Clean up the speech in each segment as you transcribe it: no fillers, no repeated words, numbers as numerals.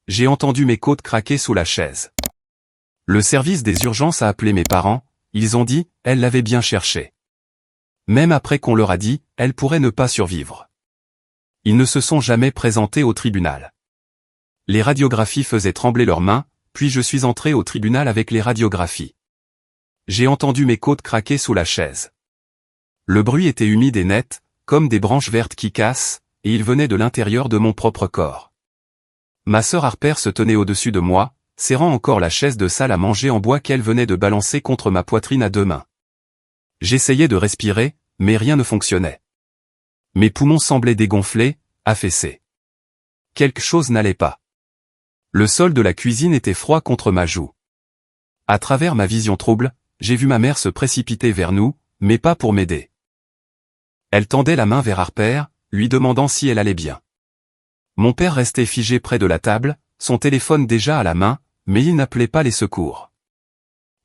J'ai entendu mes côtes craquer sous la chaise. Le service des urgences a appelé mes parents, ils ont dit, elle l'avait bien cherché. Même après qu'on leur a dit, elle pourrait ne pas survivre. Ils ne se sont jamais présentés au tribunal. Les radiographies faisaient trembler leurs mains, puis je suis entré au tribunal avec les radiographies. J'ai entendu mes côtes craquer sous la chaise. Le bruit était humide et net, comme des branches vertes qui cassent, et il venait de l'intérieur de mon propre corps. Ma sœur Harper se tenait au-dessus de moi, serrant encore la chaise de salle à manger en bois qu'elle venait de balancer contre ma poitrine à deux mains. J'essayais de respirer, mais rien ne fonctionnait. Mes poumons semblaient dégonflés, affaissés. Quelque chose n'allait pas. Le sol de la cuisine était froid contre ma joue. À travers ma vision trouble, j'ai vu ma mère se précipiter vers nous, mais pas pour m'aider. Elle tendait la main vers Harper, lui demandant si elle allait bien. Mon père restait figé près de la table, son téléphone déjà à la main, mais il n'appelait pas les secours.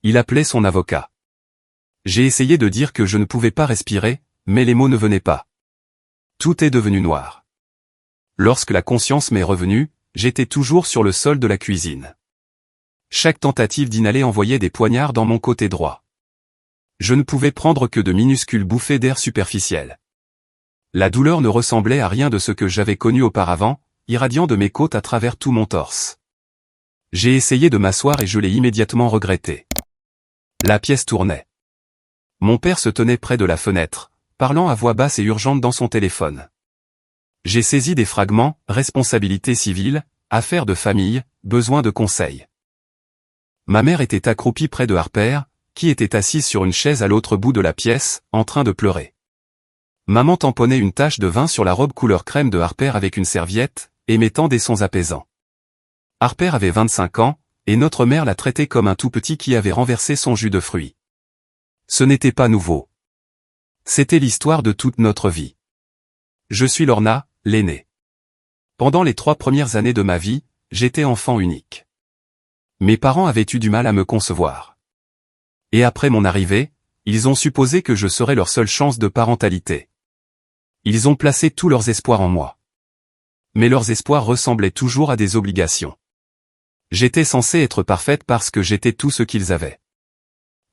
Il appelait son avocat. J'ai essayé de dire que je ne pouvais pas respirer, mais les mots ne venaient pas. Tout est devenu noir. Lorsque la conscience m'est revenue, j'étais toujours sur le sol de la cuisine. Chaque tentative d'inhaler envoyait des poignards dans mon côté droit. Je ne pouvais prendre que de minuscules bouffées d'air superficielles. La douleur ne ressemblait à rien de ce que j'avais connu auparavant, irradiant de mes côtes à travers tout mon torse. J'ai essayé de m'asseoir et je l'ai immédiatement regretté. La pièce tournait. Mon père se tenait près de la fenêtre, parlant à voix basse et urgente dans son téléphone. J'ai saisi des fragments, responsabilité civile, affaires de famille, besoin de conseils. Ma mère était accroupie près de Harper, qui était assise sur une chaise à l'autre bout de la pièce, en train de pleurer. Maman tamponnait une tache de vin sur la robe couleur crème de Harper avec une serviette, émettant des sons apaisants. Harper avait 25 ans, et notre mère la traitait comme un tout petit qui avait renversé son jus de fruits. Ce n'était pas nouveau. C'était l'histoire de toute notre vie. Je suis Lorna, l'aînée. Pendant les 3 premières années de ma vie, j'étais enfant unique. Mes parents avaient eu du mal à me concevoir. Et après mon arrivée, ils ont supposé que je serais leur seule chance de parentalité. Ils ont placé tous leurs espoirs en moi. Mais leurs espoirs ressemblaient toujours à des obligations. J'étais censée être parfaite parce que j'étais tout ce qu'ils avaient.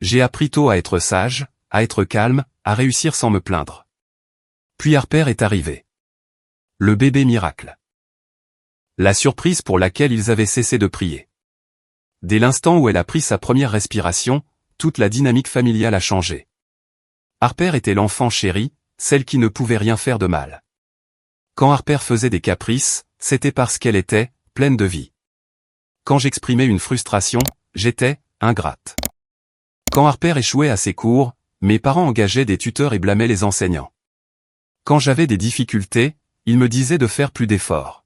J'ai appris tôt à être sage, à être calme, à réussir sans me plaindre. Puis Harper est arrivé. Le bébé miracle. La surprise pour laquelle ils avaient cessé de prier. Dès l'instant où elle a pris sa première respiration, toute la dynamique familiale a changé. Harper était l'enfant chéri, celle qui ne pouvait rien faire de mal. Quand Harper faisait des caprices, c'était parce qu'elle était pleine de vie. Quand j'exprimais une frustration, j'étais ingrate. Quand Harper échouait à ses cours, mes parents engageaient des tuteurs et blâmaient les enseignants. Quand j'avais des difficultés, ils me disaient de faire plus d'efforts.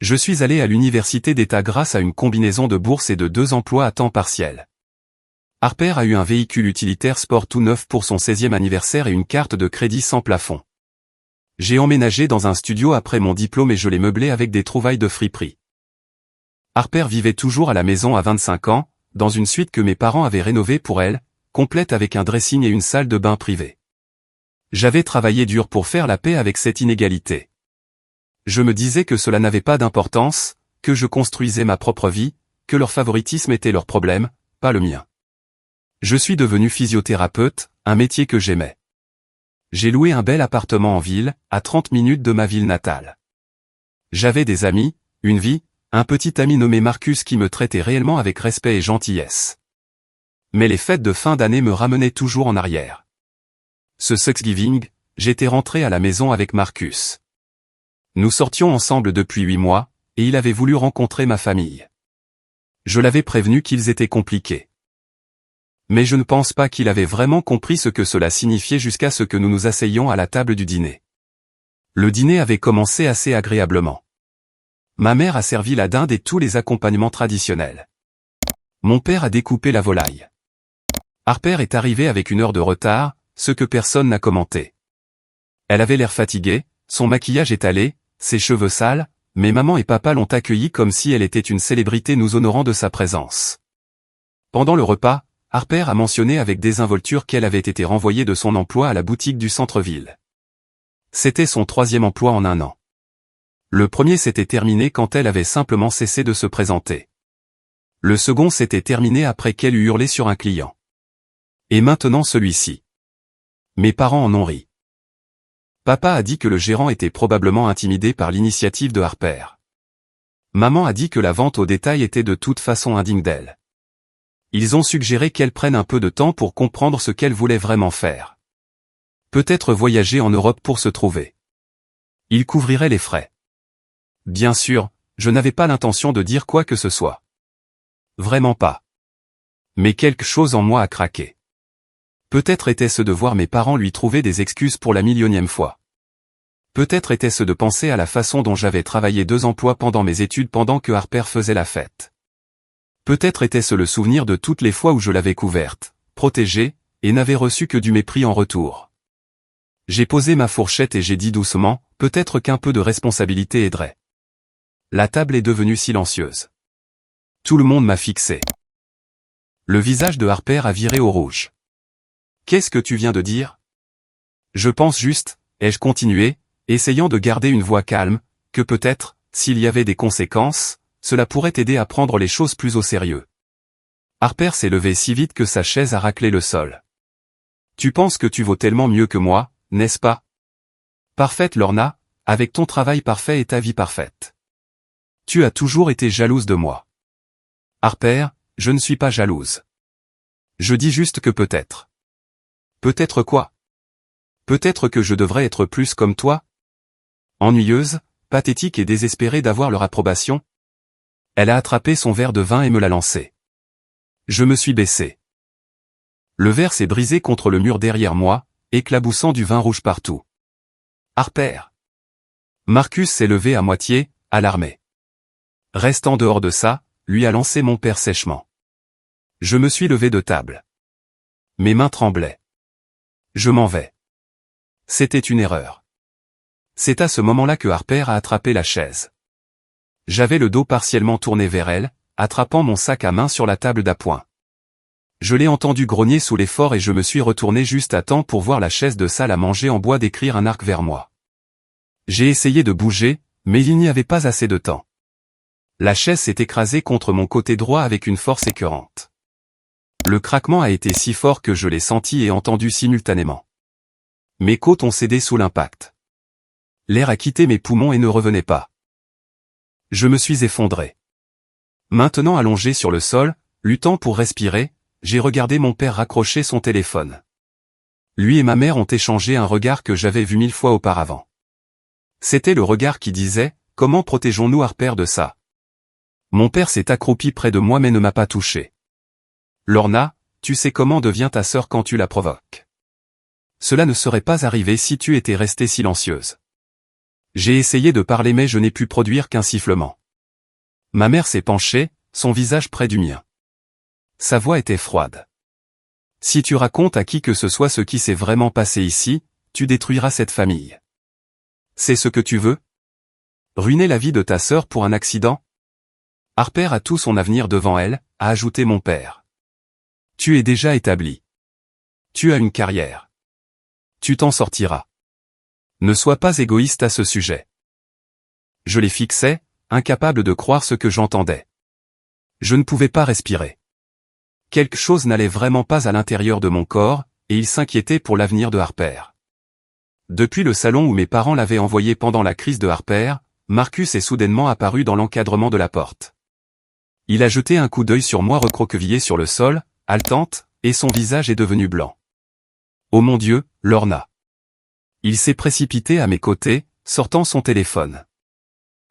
Je suis allé à l'université d'État grâce à une combinaison de bourses et de 2 emplois à temps partiel. Harper a eu un véhicule utilitaire sport tout neuf pour son 16e anniversaire et une carte de crédit sans plafond. J'ai emménagé dans un studio après mon diplôme et je l'ai meublé avec des trouvailles de friperie. Harper vivait toujours à la maison à 25 ans, dans une suite que mes parents avaient rénovée pour elle, complète avec un dressing et une salle de bain privée. J'avais travaillé dur pour faire la paix avec cette inégalité. Je me disais que cela n'avait pas d'importance, que je construisais ma propre vie, que leur favoritisme était leur problème, pas le mien. Je suis devenu physiothérapeute, un métier que j'aimais. J'ai loué un bel appartement en ville, à 30 minutes de ma ville natale. J'avais des amis, une vie, un petit ami nommé Marcus qui me traitait réellement avec respect et gentillesse. Mais les fêtes de fin d'année me ramenaient toujours en arrière. Ce Thanksgiving, j'étais rentré à la maison avec Marcus. Nous sortions ensemble depuis 8 mois, et il avait voulu rencontrer ma famille. Je l'avais prévenu qu'ils étaient compliqués. Mais je ne pense pas qu'il avait vraiment compris ce que cela signifiait jusqu'à ce que nous nous asseyions à la table du dîner. Le dîner avait commencé assez agréablement. Ma mère a servi la dinde et tous les accompagnements traditionnels. Mon père a découpé la volaille. Harper est arrivée avec 1 heure de retard, ce que personne n'a commenté. Elle avait l'air fatiguée, son maquillage étalé, ses cheveux sales, mais maman et papa l'ont accueillie comme si elle était une célébrité nous honorant de sa présence. Pendant le repas, Harper a mentionné avec désinvolture qu'elle avait été renvoyée de son emploi à la boutique du centre-ville. C'était son 3e emploi en 1 an. Le premier s'était terminé quand elle avait simplement cessé de se présenter. Le second s'était terminé après qu'elle eut hurlé sur un client. Et maintenant celui-ci. Mes parents en ont ri. Papa a dit que le gérant était probablement intimidé par l'initiative de Harper. Maman a dit que la vente au détail était de toute façon indigne d'elle. Ils ont suggéré qu'elle prenne un peu de temps pour comprendre ce qu'elle voulait vraiment faire. Peut-être voyager en Europe pour se trouver. Ils couvriraient les frais. Bien sûr, je n'avais pas l'intention de dire quoi que ce soit. Vraiment pas. Mais quelque chose en moi a craqué. Peut-être était-ce de voir mes parents lui trouver des excuses pour la millionième fois. Peut-être était-ce de penser à la façon dont j'avais travaillé 2 emplois pendant mes études pendant que Harper faisait la fête. Peut-être était-ce le souvenir de toutes les fois où je l'avais couverte, protégée, et n'avais reçu que du mépris en retour. J'ai posé ma fourchette et j'ai dit doucement, peut-être qu'un peu de responsabilité aiderait. La table est devenue silencieuse. Tout le monde m'a fixé. Le visage de Harper a viré au rouge. Qu'est-ce que tu viens de dire? Je pense juste, ai-je continué, essayant de garder une voix calme, que peut-être, s'il y avait des conséquences, cela pourrait t'aider à prendre les choses plus au sérieux. Harper s'est levé si vite que sa chaise a raclé le sol. Tu penses que tu vaux tellement mieux que moi, n'est-ce pas? Parfaite Lorna, avec ton travail parfait et ta vie parfaite. Tu as toujours été jalouse de moi. Harper, je ne suis pas jalouse. Je dis juste que peut-être. Peut-être quoi? Peut-être que je devrais être plus comme toi? Ennuyeuse, pathétique et désespérée d'avoir leur approbation? Elle a attrapé son verre de vin et me l'a lancé. Je me suis baissé. Le verre s'est brisé contre le mur derrière moi, éclaboussant du vin rouge partout. Harper. Marcus s'est levé à moitié, alarmé. Restant dehors de ça, lui a lancé mon père sèchement. Je me suis levé de table. Mes mains tremblaient. Je m'en vais. C'était une erreur. C'est à ce moment-là que Harper a attrapé la chaise. J'avais le dos partiellement tourné vers elle, attrapant mon sac à main sur la table d'appoint. Je l'ai entendu grogner sous l'effort et je me suis retourné juste à temps pour voir la chaise de salle à manger en bois décrire un arc vers moi. J'ai essayé de bouger, mais il n'y avait pas assez de temps. La chaise s'est écrasée contre mon côté droit avec une force écœurante. Le craquement a été si fort que je l'ai senti et entendu simultanément. Mes côtes ont cédé sous l'impact. L'air a quitté mes poumons et ne revenait pas. Je me suis effondré. Maintenant allongé sur le sol, luttant pour respirer, j'ai regardé mon père raccrocher son téléphone. Lui et ma mère ont échangé un regard que j'avais vu 1000 fois auparavant. C'était le regard qui disait, comment protégeons-nous Harper de ça? Mon père s'est accroupi près de moi mais ne m'a pas touché. Lorna, tu sais comment devient ta sœur quand tu la provoques. Cela ne serait pas arrivé si tu étais restée silencieuse. J'ai essayé de parler mais je n'ai pu produire qu'un sifflement. Ma mère s'est penchée, son visage près du mien. Sa voix était froide. Si tu racontes à qui que ce soit ce qui s'est vraiment passé ici, tu détruiras cette famille. C'est ce que tu veux? Ruiner la vie de ta sœur pour un accident? Harper a tout son avenir devant elle, a ajouté mon père. Tu es déjà établi. Tu as une carrière. Tu t'en sortiras. Ne sois pas égoïste à ce sujet. Je les fixais, incapable de croire ce que j'entendais. Je ne pouvais pas respirer. Quelque chose n'allait vraiment pas à l'intérieur de mon corps, et il s'inquiétait pour l'avenir de Harper. Depuis le salon où mes parents l'avaient envoyé pendant la crise de Harper, Marcus est soudainement apparu dans l'encadrement de la porte. Il a jeté un coup d'œil sur moi recroquevillé sur le sol, haletante, et son visage est devenu blanc. Oh mon Dieu, Lorna. Il s'est précipité à mes côtés, sortant son téléphone.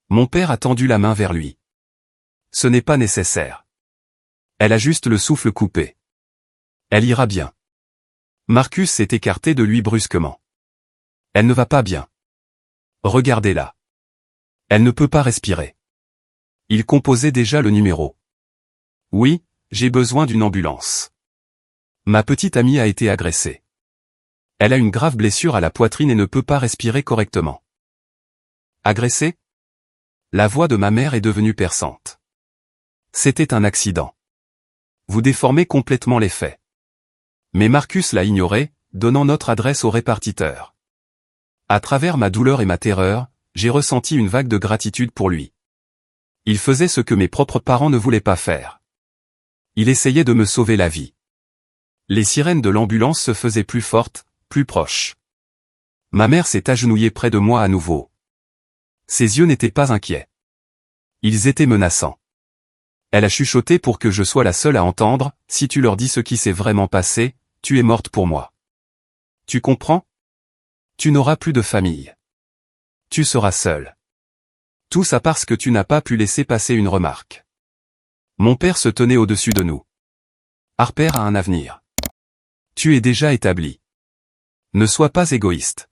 Mon père a tendu la main vers lui. Ce n'est pas nécessaire. Elle a juste le souffle coupé. Elle ira bien. Marcus s'est écarté de lui brusquement. Elle ne va pas bien. Regardez-la. Elle ne peut pas respirer. Il composait déjà le numéro. Oui, j'ai besoin d'une ambulance. Ma petite amie a été agressée. Elle a une grave blessure à la poitrine et ne peut pas respirer correctement. Agressée? La voix de ma mère est devenue perçante. C'était un accident. Vous déformez complètement les faits. Mais Marcus l'a ignoré, donnant notre adresse au répartiteur. À travers ma douleur et ma terreur, j'ai ressenti une vague de gratitude pour lui. Il faisait ce que mes propres parents ne voulaient pas faire. Il essayait de me sauver la vie. Les sirènes de l'ambulance se faisaient plus fortes, plus proches. Ma mère s'est agenouillée près de moi à nouveau. Ses yeux n'étaient pas inquiets. Ils étaient menaçants. Elle a chuchoté pour que je sois la seule à entendre, « Si tu leur dis ce qui s'est vraiment passé, tu es morte pour moi. Tu comprends? Tu n'auras plus de famille. Tu seras seule. » Tout ça parce que tu n'as pas pu laisser passer une remarque. Mon père se tenait au-dessus de nous. Harper a un avenir. Tu es déjà établi. Ne sois pas égoïste.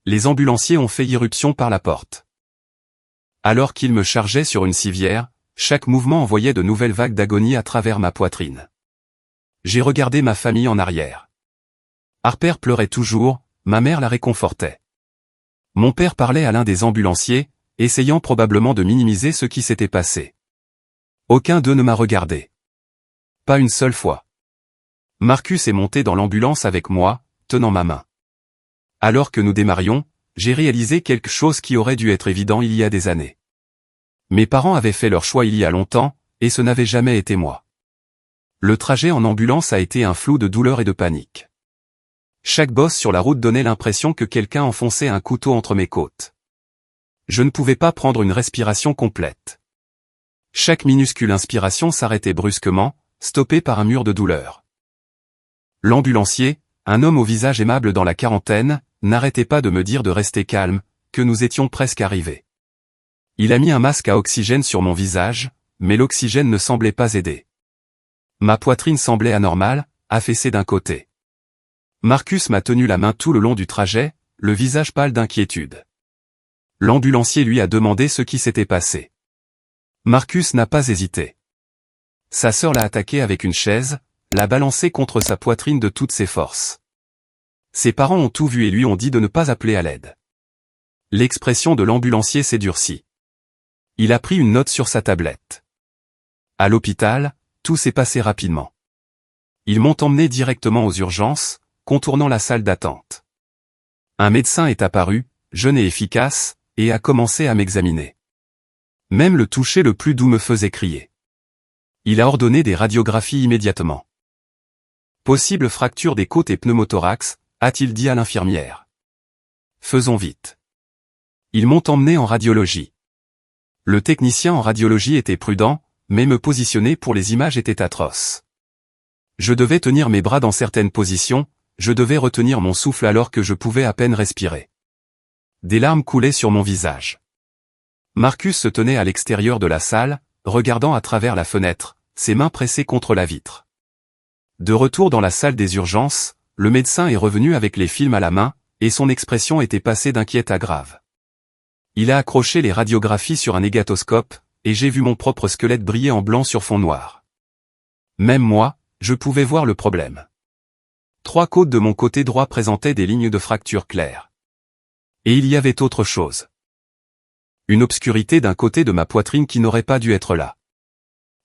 Les ambulanciers ont fait irruption par la porte. Alors qu'ils me chargeaient sur une civière, chaque mouvement envoyait de nouvelles vagues d'agonie à travers ma poitrine. J'ai regardé ma famille en arrière. Harper pleurait toujours, ma mère la réconfortait. Mon père parlait à l'un des ambulanciers, essayant probablement de minimiser ce qui s'était passé. Aucun d'eux ne m'a regardé. Pas une seule fois. Marcus est monté dans l'ambulance avec moi, tenant ma main. Alors que nous démarrions, j'ai réalisé quelque chose qui aurait dû être évident il y a des années. Mes parents avaient fait leur choix il y a longtemps, et ce n'avait jamais été moi. Le trajet en ambulance a été un flou de douleur et de panique. Chaque bosse sur la route donnait l'impression que quelqu'un enfonçait un couteau entre mes côtes. Je ne pouvais pas prendre une respiration complète. Chaque minuscule inspiration s'arrêtait brusquement, stoppée par un mur de douleur. L'ambulancier, un homme au visage aimable dans la quarantaine, n'arrêtait pas de me dire de rester calme, que nous étions presque arrivés. Il a mis un masque à oxygène sur mon visage, mais l'oxygène ne semblait pas aider. Ma poitrine semblait anormale, affaissée d'un côté. Marcus m'a tenu la main tout le long du trajet, le visage pâle d'inquiétude. L'ambulancier lui a demandé ce qui s'était passé. Marcus n'a pas hésité. Sa sœur l'a attaqué avec une chaise, l'a balancé contre sa poitrine de toutes ses forces. Ses parents ont tout vu et lui ont dit de ne pas appeler à l'aide. L'expression de l'ambulancier s'est durcie. Il a pris une note sur sa tablette. À l'hôpital, tout s'est passé rapidement. Ils m'ont emmené directement aux urgences, contournant la salle d'attente. Un médecin est apparu, jeune et efficace, et a commencé à m'examiner. Même le toucher le plus doux me faisait crier. Il a ordonné des radiographies immédiatement. Possible fracture des côtes et pneumothorax, a-t-il dit à l'infirmière. Faisons vite. Ils m'ont emmené en radiologie. Le technicien en radiologie était prudent, mais me positionner pour les images était atroce. Je devais tenir mes bras dans certaines positions, je devais retenir mon souffle alors que je pouvais à peine respirer. Des larmes coulaient sur mon visage. Marcus se tenait à l'extérieur de la salle, regardant à travers la fenêtre, ses mains pressées contre la vitre. De retour dans la salle des urgences, le médecin est revenu avec les films à la main, et son expression était passée d'inquiète à grave. Il a accroché les radiographies sur un négatoscope, et j'ai vu mon propre squelette briller en blanc sur fond noir. Même moi, je pouvais voir le problème. 3 côtes de mon côté droit présentaient des lignes de fracture claires. Et il y avait autre chose. Une obscurité d'un côté de ma poitrine qui n'aurait pas dû être là.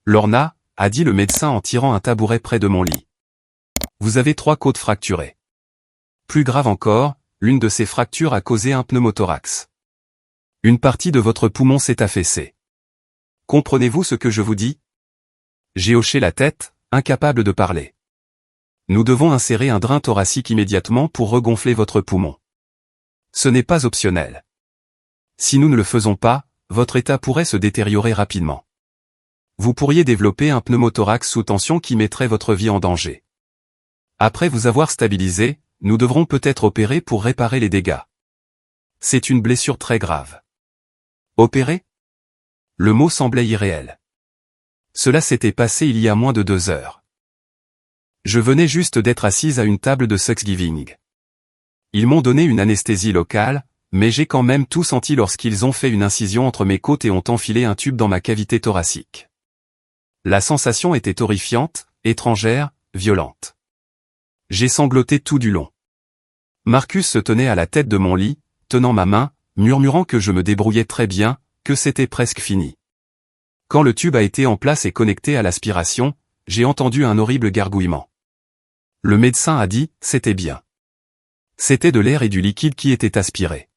Lorna, a dit le médecin en tirant un tabouret près de mon lit. Vous avez 3 côtes fracturées. Plus grave encore, l'une de ces fractures a causé un pneumothorax. Une partie de votre poumon s'est affaissée. Comprenez-vous ce que je vous dis? J'ai hoché la tête, incapable de parler. Nous devons insérer un drain thoracique immédiatement pour regonfler votre poumon. Ce n'est pas optionnel. Si nous ne le faisons pas, votre état pourrait se détériorer rapidement. Vous pourriez développer un pneumothorax sous tension qui mettrait votre vie en danger. Après vous avoir stabilisé, nous devrons peut-être opérer pour réparer les dégâts. C'est une blessure très grave. Opérer? Le mot semblait irréel. Cela s'était passé il y a moins de 2 heures. Je venais juste d'être assise à une table de Thanksgiving. Ils m'ont donné une anesthésie locale, mais j'ai quand même tout senti lorsqu'ils ont fait une incision entre mes côtes et ont enfilé un tube dans ma cavité thoracique. La sensation était horrifiante, étrangère, violente. J'ai sangloté tout du long. Marcus se tenait à la tête de mon lit, tenant ma main, murmurant que je me débrouillais très bien, que c'était presque fini. Quand le tube a été en place et connecté à l'aspiration, j'ai entendu un horrible gargouillement. Le médecin a dit, c'était bien. C'était de l'air et du liquide qui étaient aspirés.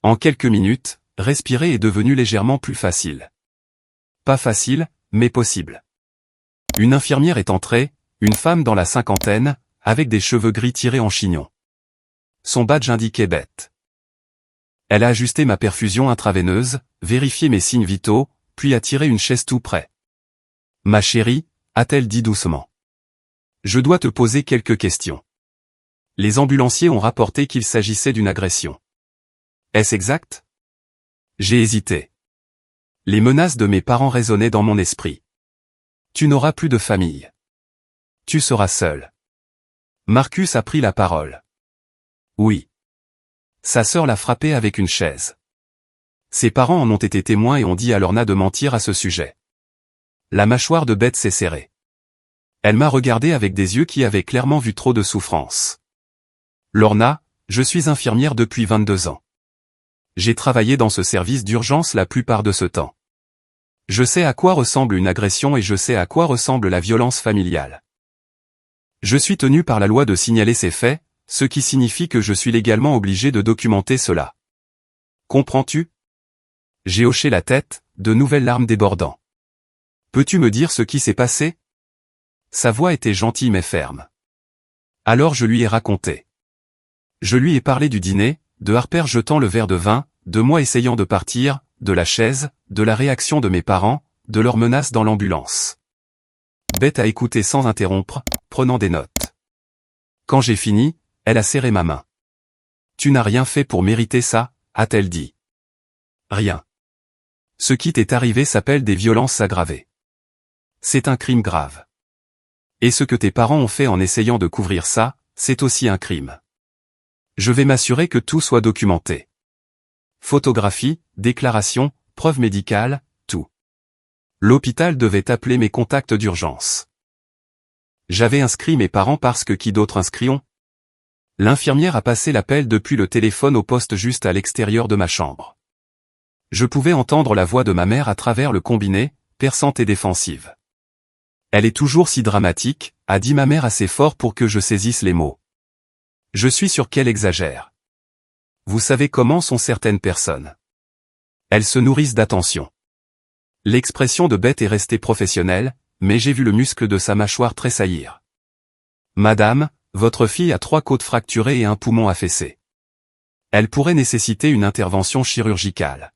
En quelques minutes, respirer est devenu légèrement plus facile. Pas facile, mais possible. Une infirmière est entrée, une femme dans la cinquantaine, avec des cheveux gris tirés en chignon. Son badge indiquait Beth. Elle a ajusté ma perfusion intraveineuse, vérifié mes signes vitaux, puis a tiré une chaise tout près. « Ma chérie », a-t-elle dit doucement. « Je dois te poser quelques questions. » Les ambulanciers ont rapporté qu'il s'agissait d'une agression. Est-ce exact? J'ai hésité. Les menaces de mes parents résonnaient dans mon esprit. Tu n'auras plus de famille. Tu seras seul. Marcus a pris la parole. Oui. Sa sœur l'a frappé avec une chaise. Ses parents en ont été témoins et ont dit à Lorna de mentir à ce sujet. La mâchoire de Beth s'est serrée. Elle m'a regardé avec des yeux qui avaient clairement vu trop de souffrance. Lorna, je suis infirmière depuis 22 ans. J'ai travaillé dans ce service d'urgence la plupart de ce temps. Je sais à quoi ressemble une agression et je sais à quoi ressemble la violence familiale. Je suis tenu par la loi de signaler ces faits, ce qui signifie que je suis légalement obligé de documenter cela. Comprends-tu? J'ai hoché la tête, de nouvelles larmes débordant. Peux-tu me dire ce qui s'est passé? Sa voix était gentille mais ferme. Alors je lui ai raconté. Je lui ai parlé du dîner, de Harper jetant le verre de vin, de moi essayant de partir, de la chaise, de la réaction de mes parents, de leurs menaces dans l'ambulance. Beth a écouté sans interrompre, prenant des notes. Quand j'ai fini, elle a serré ma main. Tu n'as rien fait pour mériter ça, a-t-elle dit. Rien. Ce qui t'est arrivé s'appelle des violences aggravées. C'est un crime grave. Et ce que tes parents ont fait en essayant de couvrir ça, c'est aussi un crime. Je vais m'assurer que tout soit documenté. Photographie, déclaration, preuves médicales, tout. L'hôpital devait appeler mes contacts d'urgence. J'avais inscrit mes parents parce que qui d'autre inscrions? L'infirmière a passé l'appel depuis le téléphone au poste juste à l'extérieur de ma chambre. Je pouvais entendre la voix de ma mère à travers le combiné, perçante et défensive. Elle est toujours si dramatique, a dit ma mère assez fort pour que je saisisse les mots. Je suis sûr qu'elle exagère. Vous savez comment sont certaines personnes. Elles se nourrissent d'attention. L'expression de Beth est restée professionnelle, mais j'ai vu le muscle de sa mâchoire tressaillir. Madame, votre fille a 3 côtes fracturées et un poumon affaissé. Elle pourrait nécessiter une intervention chirurgicale.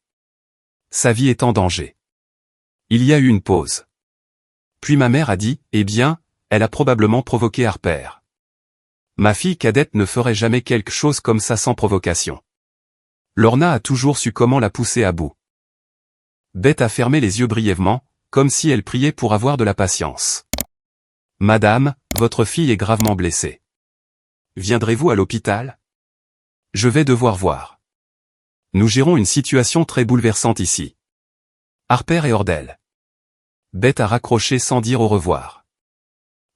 Sa vie est en danger. Il y a eu une pause. Puis ma mère a dit, eh bien, elle a probablement provoqué Harper. Ma fille cadette ne ferait jamais quelque chose comme ça sans provocation. Lorna a toujours su comment la pousser à bout. Beth a fermé les yeux brièvement, comme si elle priait pour avoir de la patience. Madame, votre fille est gravement blessée. Viendrez-vous à l'hôpital? Je vais devoir voir. Nous gérons une situation très bouleversante ici. Harper est hors d'elle. Beth a raccroché sans dire au revoir.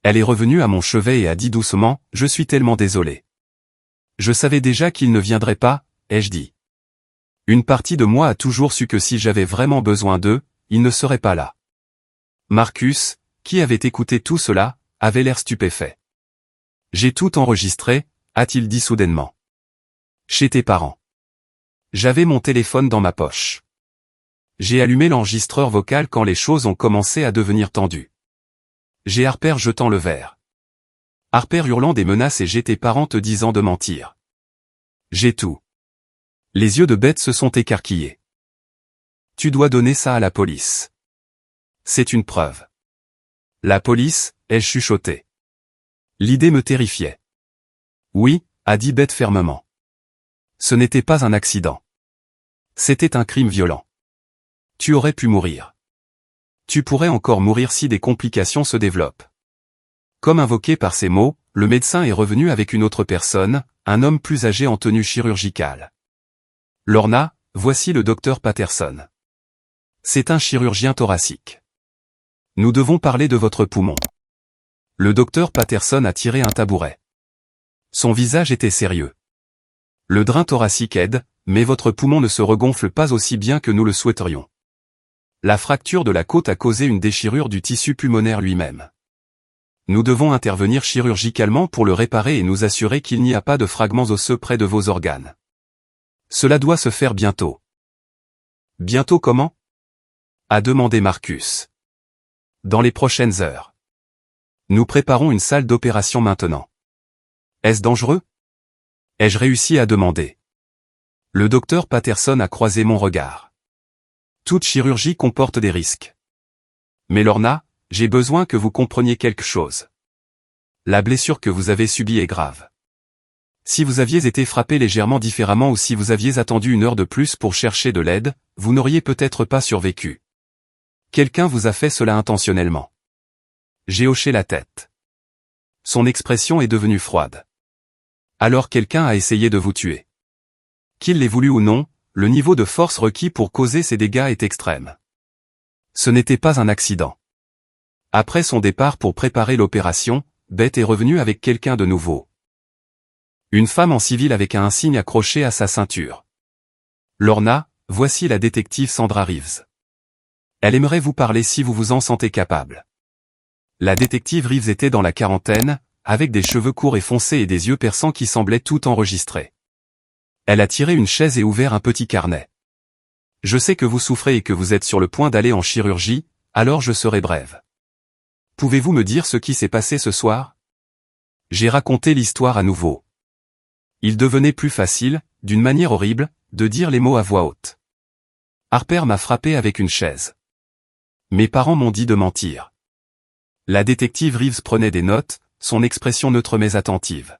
Elle est revenue à mon chevet et a dit doucement, « Je suis tellement désolé. Je savais déjà qu'il ne viendrait pas, ai-je dit. Une partie de moi a toujours su que si j'avais vraiment besoin d'eux, ils ne seraient pas là. » Marcus, qui avait écouté tout cela, avait l'air stupéfait. « J'ai tout enregistré, » a-t-il dit soudainement. « Chez tes parents. » J'avais mon téléphone dans ma poche. J'ai allumé l'enregistreur vocal quand les choses ont commencé à devenir tendues. J'ai Harper jetant le verre. Harper hurlant des menaces et j'ai tes parents te disant de mentir. J'ai tout. Les yeux de Beth se sont écarquillés. Tu dois donner ça à la police. C'est une preuve. La police, ai-je chuchoté. L'idée me terrifiait. Oui, a dit Beth fermement. Ce n'était pas un accident. C'était un crime violent. Tu aurais pu mourir. Tu pourrais encore mourir si des complications se développent. Comme invoqué par ces mots, le médecin est revenu avec une autre personne, un homme plus âgé en tenue chirurgicale. Lorna, voici le docteur Patterson. C'est un chirurgien thoracique. Nous devons parler de votre poumon. Le docteur Patterson a tiré un tabouret. Son visage était sérieux. Le drain thoracique aide, mais votre poumon ne se regonfle pas aussi bien que nous le souhaiterions. La fracture de la côte a causé une déchirure du tissu pulmonaire lui-même. Nous devons intervenir chirurgicalement pour le réparer et nous assurer qu'il n'y a pas de fragments osseux près de vos organes. Cela doit se faire bientôt. Bientôt comment? A demandé Marcus. Dans les prochaines heures. Nous préparons une salle d'opération maintenant. Est-ce dangereux? Ai-je réussi à demander? Le docteur Patterson a croisé mon regard. Toute chirurgie comporte des risques. Mais Lorna, j'ai besoin que vous compreniez quelque chose. La blessure que vous avez subie est grave. Si vous aviez été frappé légèrement différemment ou si vous aviez attendu une heure de plus pour chercher de l'aide, vous n'auriez peut-être pas survécu. Quelqu'un vous a fait cela intentionnellement. J'ai hoché la tête. Son expression est devenue froide. Alors quelqu'un a essayé de vous tuer. Qu'il l'ait voulu ou non, le niveau de force requis pour causer ces dégâts est extrême. Ce n'était pas un accident. Après son départ pour préparer l'opération, Beth est revenue avec quelqu'un de nouveau. Une femme en civil avec un insigne accroché à sa ceinture. Lorna, voici la détective Sandra Reeves. Elle aimerait vous parler si vous vous en sentez capable. La détective Reeves était dans la quarantaine, avec des cheveux courts et foncés et des yeux perçants qui semblaient tout enregistrer. Elle a tiré une chaise et ouvert un petit carnet. Je sais que vous souffrez et que vous êtes sur le point d'aller en chirurgie, alors je serai brève. Pouvez-vous me dire ce qui s'est passé ce soir? J'ai raconté l'histoire à nouveau. Il devenait plus facile, d'une manière horrible, de dire les mots à voix haute. Harper m'a frappé avec une chaise. Mes parents m'ont dit de mentir. La détective Reeves prenait des notes, son expression neutre mais attentive.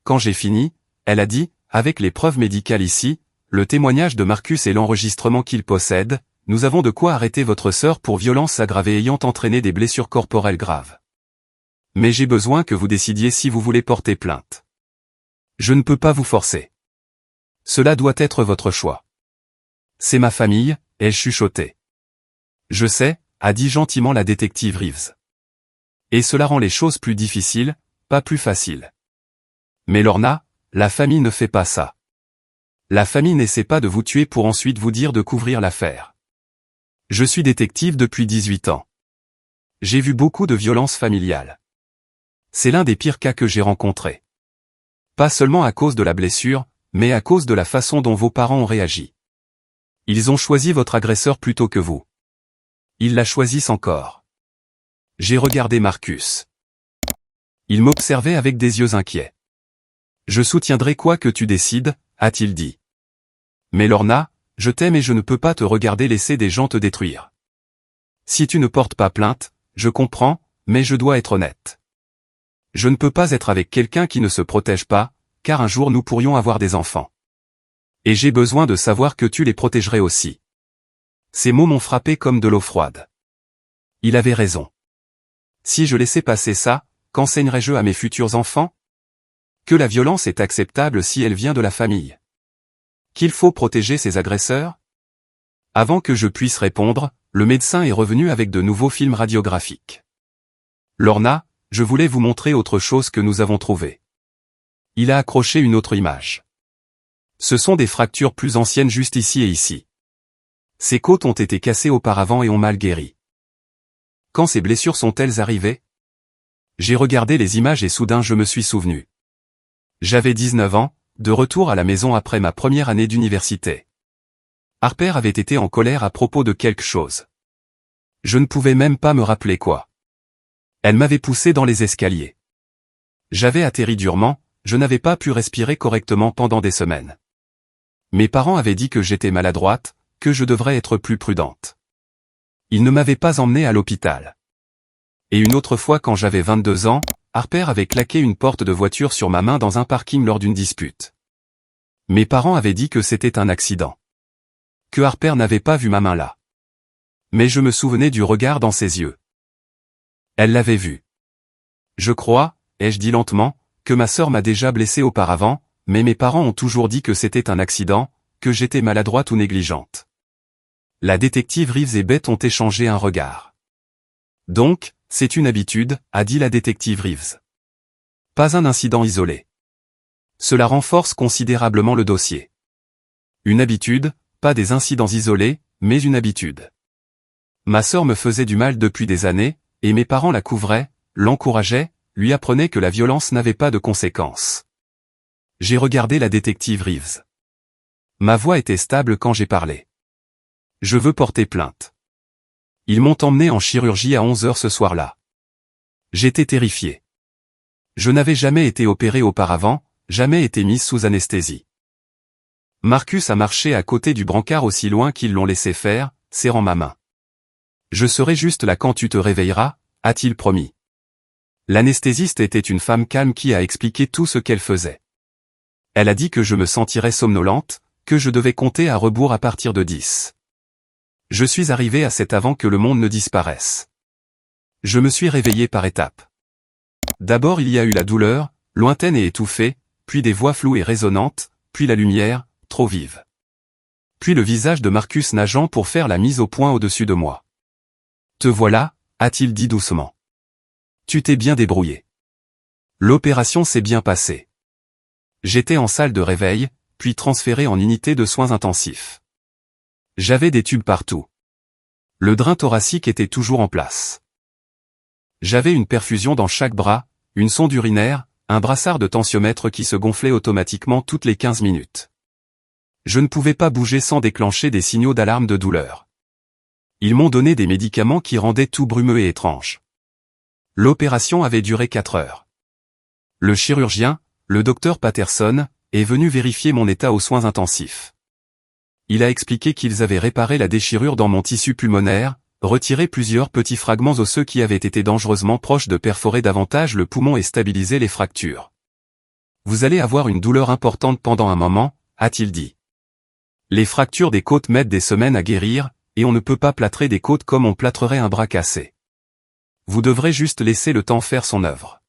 Quand j'ai fini, elle a dit, avec les preuves médicales ici, le témoignage de Marcus et l'enregistrement qu'il possède, nous avons de quoi arrêter votre sœur pour violence aggravée ayant entraîné des blessures corporelles graves. Mais j'ai besoin que vous décidiez si vous voulez porter plainte. Je ne peux pas vous forcer. Cela doit être votre choix. C'est ma famille, ai-je chuchoté. Je sais, a dit gentiment la détective Reeves. Et cela rend les choses plus difficiles, pas plus faciles. Mais Lorna, la famille ne fait pas ça. La famille n'essaie pas de vous tuer pour ensuite vous dire de couvrir l'affaire. Je suis détective depuis 18 ans. J'ai vu beaucoup de violences familiales. C'est l'un des pires cas que j'ai rencontrés. Pas seulement à cause de la blessure, mais à cause de la façon dont vos parents ont réagi. Ils ont choisi votre agresseur plutôt que vous. Ils la choisissent encore. J'ai regardé Marcus. Il m'observait avec des yeux inquiets. Je soutiendrai quoi que tu décides, a-t-il dit. Mais Lorna, je t'aime et je ne peux pas te regarder laisser des gens te détruire. Si tu ne portes pas plainte, je comprends, mais je dois être honnête. Je ne peux pas être avec quelqu'un qui ne se protège pas, car un jour nous pourrions avoir des enfants. Et j'ai besoin de savoir que tu les protégerais aussi. Ces mots m'ont frappé comme de l'eau froide. Il avait raison. Si je laissais passer ça, qu'enseignerais-je à mes futurs enfants? Que la violence est acceptable si elle vient de la famille. Qu'il faut protéger ses agresseurs? Avant que je puisse répondre, le médecin est revenu avec de nouveaux films radiographiques. Lorna, je voulais vous montrer autre chose que nous avons trouvé. Il a accroché une autre image. Ce sont des fractures plus anciennes juste ici et ici. Ces côtes ont été cassées auparavant et ont mal guéri. Quand ces blessures sont-elles arrivées? J'ai regardé les images et soudain je me suis souvenu. J'avais 19 ans, de retour à la maison après ma première année d'université. Harper avait été en colère à propos de quelque chose. Je ne pouvais même pas me rappeler quoi. Elle m'avait poussé dans les escaliers. J'avais atterri durement, je n'avais pas pu respirer correctement pendant des semaines. Mes parents avaient dit que j'étais maladroite, que je devrais être plus prudente. Ils ne m'avaient pas emmenée à l'hôpital. Et une autre fois quand j'avais 22 ans, Harper avait claqué une porte de voiture sur ma main dans un parking lors d'une dispute. Mes parents avaient dit que c'était un accident. Que Harper n'avait pas vu ma main là. Mais je me souvenais du regard dans ses yeux. Elle l'avait vu. Je crois, ai-je dit lentement, que ma sœur m'a déjà blessé auparavant, mais mes parents ont toujours dit que c'était un accident, que j'étais maladroite ou négligente. La détective Reeves et Beth ont échangé un regard. Donc, c'est une habitude, a dit la détective Reeves. Pas un incident isolé. Cela renforce considérablement le dossier. Une habitude, pas des incidents isolés, mais une habitude. Ma sœur me faisait du mal depuis des années, et mes parents la couvraient, l'encourageaient, lui apprenaient que la violence n'avait pas de conséquences. J'ai regardé la détective Reeves. Ma voix était stable quand j'ai parlé. Je veux porter plainte. Ils m'ont emmené en chirurgie à 11 heures ce soir-là. J'étais terrifié. Je n'avais jamais été opéré auparavant, jamais été mise sous anesthésie. Marcus a marché à côté du brancard aussi loin qu'ils l'ont laissé faire, serrant ma main. Je serai juste là quand tu te réveilleras, a-t-il promis. L'anesthésiste était une femme calme qui a expliqué tout ce qu'elle faisait. Elle a dit que je me sentirais somnolente, que je devais compter à rebours à partir de 10. Je suis arrivé à 7 avant que le monde ne disparaisse. Je me suis réveillé par étapes. D'abord il y a eu la douleur, lointaine et étouffée, puis des voix floues et résonnantes, puis la lumière, trop vive. Puis le visage de Marcus nageant pour faire la mise au point au-dessus de moi. « Te voilà » a-t-il dit doucement. « Tu t'es bien débrouillé. L'opération s'est bien passée. » J'étais en salle de réveil, puis transféré en unité de soins intensifs. J'avais des tubes partout. Le drain thoracique était toujours en place. J'avais une perfusion dans chaque bras, une sonde urinaire, un brassard de tensiomètre qui se gonflait automatiquement toutes les 15 minutes. Je ne pouvais pas bouger sans déclencher des signaux d'alarme de douleur. Ils m'ont donné des médicaments qui rendaient tout brumeux et étrange. L'opération avait duré 4 heures. Le chirurgien, le docteur Patterson, est venu vérifier mon état aux soins intensifs. Il a expliqué qu'ils avaient réparé la déchirure dans mon tissu pulmonaire, retiré plusieurs petits fragments osseux qui avaient été dangereusement proches de perforer davantage le poumon et stabiliser les fractures. « Vous allez avoir une douleur importante pendant un moment » a-t-il dit. Les fractures des côtes mettent des semaines à guérir, et on ne peut pas plâtrer des côtes comme on plâtrerait un bras cassé. Vous devrez juste laisser le temps faire son œuvre.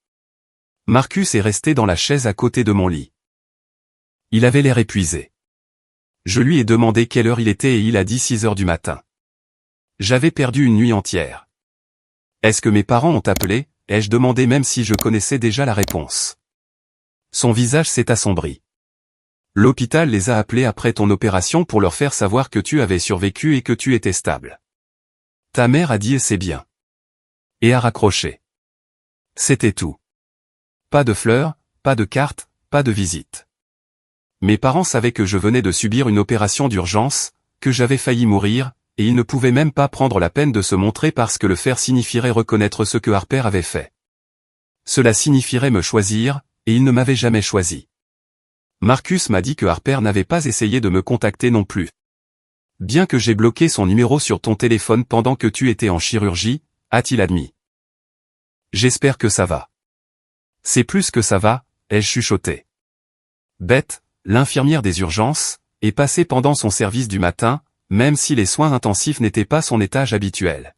Marcus est resté dans la chaise à côté de mon lit. Il avait l'air épuisé. Je lui ai demandé quelle heure il était et il a dit 6 heures du matin. J'avais perdu une nuit entière. Est-ce que mes parents ont appelé, ai-je demandé même si je connaissais déjà la réponse. Son visage s'est assombri. L'hôpital les a appelés après ton opération pour leur faire savoir que tu avais survécu et que tu étais stable. Ta mère a dit c'est bien. Et a raccroché. C'était tout. Pas de fleurs, pas de cartes, pas de visite. Mes parents savaient que je venais de subir une opération d'urgence, que j'avais failli mourir, et ils ne pouvaient même pas prendre la peine de se montrer parce que le faire signifierait reconnaître ce que Harper avait fait. Cela signifierait me choisir, et il ne m'avait jamais choisi. Marcus m'a dit que Harper n'avait pas essayé de me contacter non plus. Bien que j'ai bloqué son numéro sur ton téléphone pendant que tu étais en chirurgie, a-t-il admis. J'espère que ça va. C'est plus que ça va, ai-je chuchoté. Beth, l'infirmière des urgences, est passée pendant son service du matin, même si les soins intensifs n'étaient pas son étage habituel.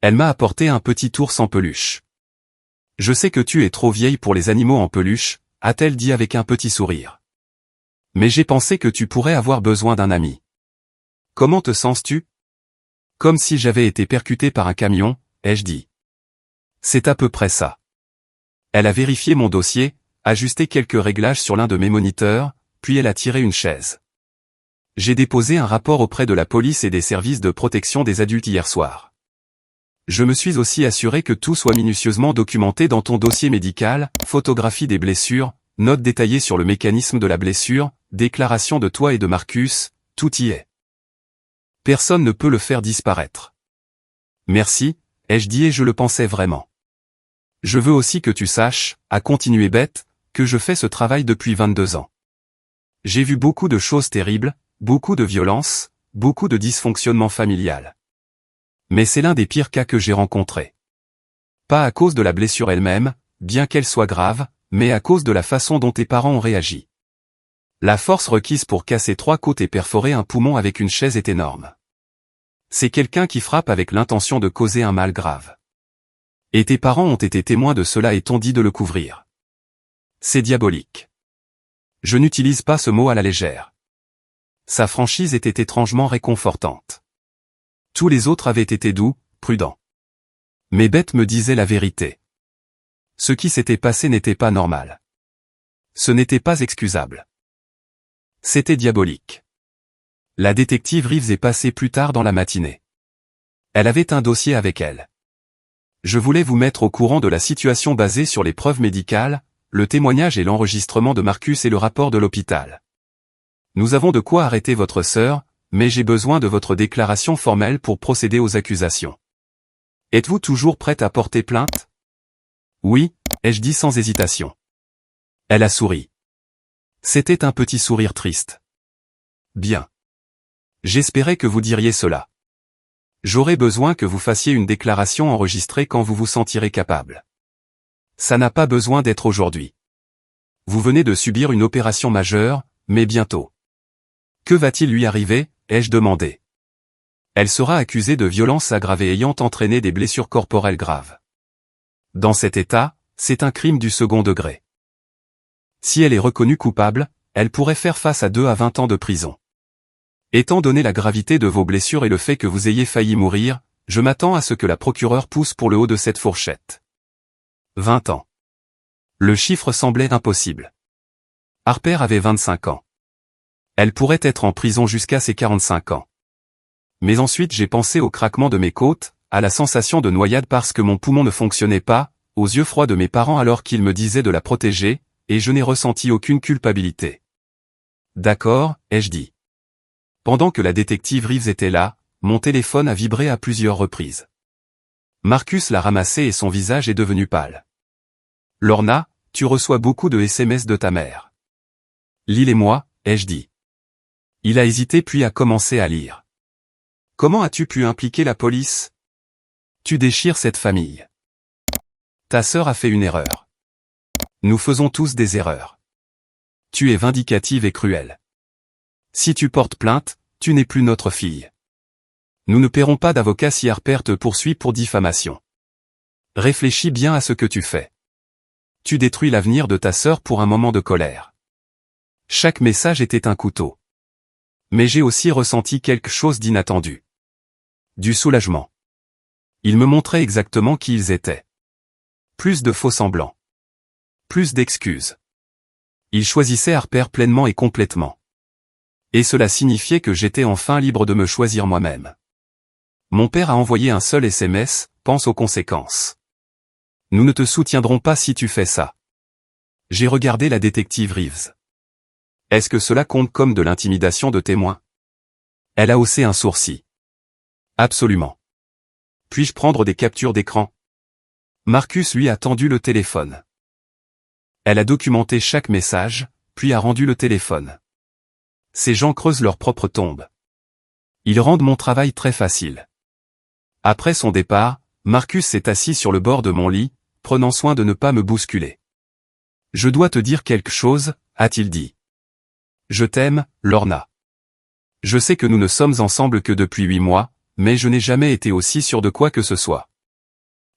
Elle m'a apporté un petit ours en peluche. Je sais que tu es trop vieille pour les animaux en peluche, a-t-elle dit avec un petit sourire. Mais j'ai pensé que tu pourrais avoir besoin d'un ami. Comment te sens-tu? Comme si j'avais été percuté par un camion, ai-je dit. C'est à peu près ça. Elle a vérifié mon dossier, ajusté quelques réglages sur l'un de mes moniteurs, puis elle a tiré une chaise. J'ai déposé un rapport auprès de la police et des services de protection des adultes hier soir. Je me suis aussi assuré que tout soit minutieusement documenté dans ton dossier médical, photographie des blessures, notes détaillées sur le mécanisme de la blessure, déclaration de toi et de Marcus, tout y est. Personne ne peut le faire disparaître. Merci, ai-je dit et je le pensais vraiment. Je veux aussi que tu saches, a continué Beth, que je fais ce travail depuis 22 ans. J'ai vu beaucoup de choses terribles, beaucoup de violences, beaucoup de dysfonctionnement familial. Mais c'est l'un des pires cas que j'ai rencontrés. Pas à cause de la blessure elle-même, bien qu'elle soit grave, mais à cause de la façon dont tes parents ont réagi. La force requise pour casser 3 côtes et perforer un poumon avec une chaise est énorme. C'est quelqu'un qui frappe avec l'intention de causer un mal grave. Et tes parents ont été témoins de cela et t'ont dit de le couvrir. C'est diabolique. Je n'utilise pas ce mot à la légère. Sa franchise était étrangement réconfortante. Tous les autres avaient été doux, prudents. Mais Beth me disait la vérité. Ce qui s'était passé n'était pas normal. Ce n'était pas excusable. C'était diabolique. La détective Reeves est passée plus tard dans la matinée. Elle avait un dossier avec elle. Je voulais vous mettre au courant de la situation basée sur les preuves médicales, le témoignage et l'enregistrement de Marcus et le rapport de l'hôpital. Nous avons de quoi arrêter votre sœur, mais j'ai besoin de votre déclaration formelle pour procéder aux accusations. Êtes-vous toujours prête à porter plainte? Oui, ai-je dit sans hésitation. Elle a souri. C'était un petit sourire triste. Bien. J'espérais que vous diriez cela. J'aurai besoin que vous fassiez une déclaration enregistrée quand vous vous sentirez capable. Ça n'a pas besoin d'être aujourd'hui. Vous venez de subir une opération majeure, mais bientôt. Que va-t-il lui arriver, ai-je demandé. Elle sera accusée de violences aggravées ayant entraîné des blessures corporelles graves. Dans cet état, c'est un crime du second degré. Si elle est reconnue coupable, elle pourrait faire face à 2 à 20 ans de prison. Étant donné la gravité de vos blessures et le fait que vous ayez failli mourir, je m'attends à ce que la procureure pousse pour le haut de cette fourchette. 20 ans. Le chiffre semblait impossible. Harper avait 25 ans. Elle pourrait être en prison jusqu'à ses 45 ans. Mais ensuite j'ai pensé au craquement de mes côtes, à la sensation de noyade parce que mon poumon ne fonctionnait pas, aux yeux froids de mes parents alors qu'ils me disaient de la protéger, et je n'ai ressenti aucune culpabilité. D'accord, ai-je dit. Pendant que la détective Reeves était là, mon téléphone a vibré à plusieurs reprises. Marcus l'a ramassé et son visage est devenu pâle. Lorna, tu reçois beaucoup de SMS de ta mère. Lis-les-moi, ai-je dit. Il a hésité puis a commencé à lire. Comment as-tu pu impliquer la police? Tu déchires cette famille. Ta sœur a fait une erreur. Nous faisons tous des erreurs. Tu es vindicative et cruelle. Si tu portes plainte, tu n'es plus notre fille. Nous ne paierons pas d'avocat si Harper te poursuit pour diffamation. Réfléchis bien à ce que tu fais. Tu détruis l'avenir de ta sœur pour un moment de colère. Chaque message était un couteau. Mais j'ai aussi ressenti quelque chose d'inattendu. Du soulagement. Ils me montraient exactement qui ils étaient. Plus de faux-semblants. Plus d'excuses. Ils choisissaient Harper pleinement et complètement. Et cela signifiait que j'étais enfin libre de me choisir moi-même. Mon père a envoyé un seul SMS, pense aux conséquences. Nous ne te soutiendrons pas si tu fais ça. J'ai regardé la détective Reeves. Est-ce que cela compte comme de l'intimidation de témoin? Elle a haussé un sourcil. Absolument. Puis-je prendre des captures d'écran? Marcus lui a tendu le téléphone. Elle a documenté chaque message, puis a rendu le téléphone. Ces gens creusent leur propre tombe. Ils rendent mon travail très facile. Après son départ, Marcus s'est assis sur le bord de mon lit, prenant soin de ne pas me bousculer. Je dois te dire quelque chose, a-t-il dit. Je t'aime, Lorna. Je sais que nous ne sommes ensemble que depuis 8 mois, mais je n'ai jamais été aussi sûr de quoi que ce soit.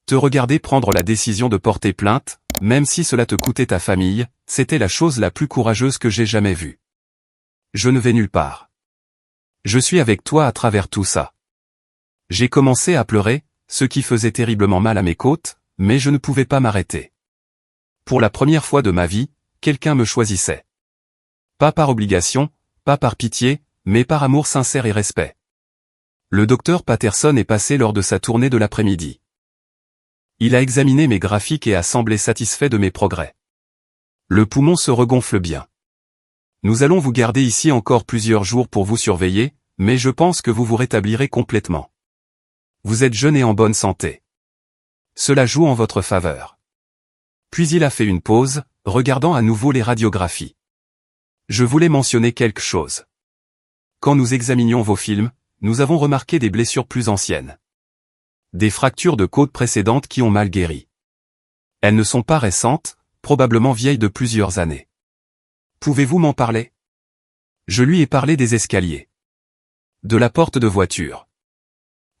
Te regarder prendre la décision de porter plainte, même si cela te coûtait ta famille, c'était la chose la plus courageuse que j'ai jamais vue. Je ne vais nulle part. Je suis avec toi à travers tout ça. J'ai commencé à pleurer, ce qui faisait terriblement mal à mes côtes, mais je ne pouvais pas m'arrêter. Pour la première fois de ma vie, quelqu'un me choisissait. Pas par obligation, pas par pitié, mais par amour sincère et respect. Le docteur Patterson est passé lors de sa tournée de l'après-midi. Il a examiné mes graphiques et a semblé satisfait de mes progrès. Le poumon se regonfle bien. Nous allons vous garder ici encore plusieurs jours pour vous surveiller, mais je pense que vous vous rétablirez complètement. Vous êtes jeune et en bonne santé. Cela joue en votre faveur. Puis il a fait une pause, regardant à nouveau les radiographies. Je voulais mentionner quelque chose. Quand nous examinions vos films, nous avons remarqué des blessures plus anciennes. Des fractures de côte précédentes qui ont mal guéri. Elles ne sont pas récentes, probablement vieilles de plusieurs années. Pouvez-vous m'en parler? Je lui ai parlé des escaliers. De la porte de voiture.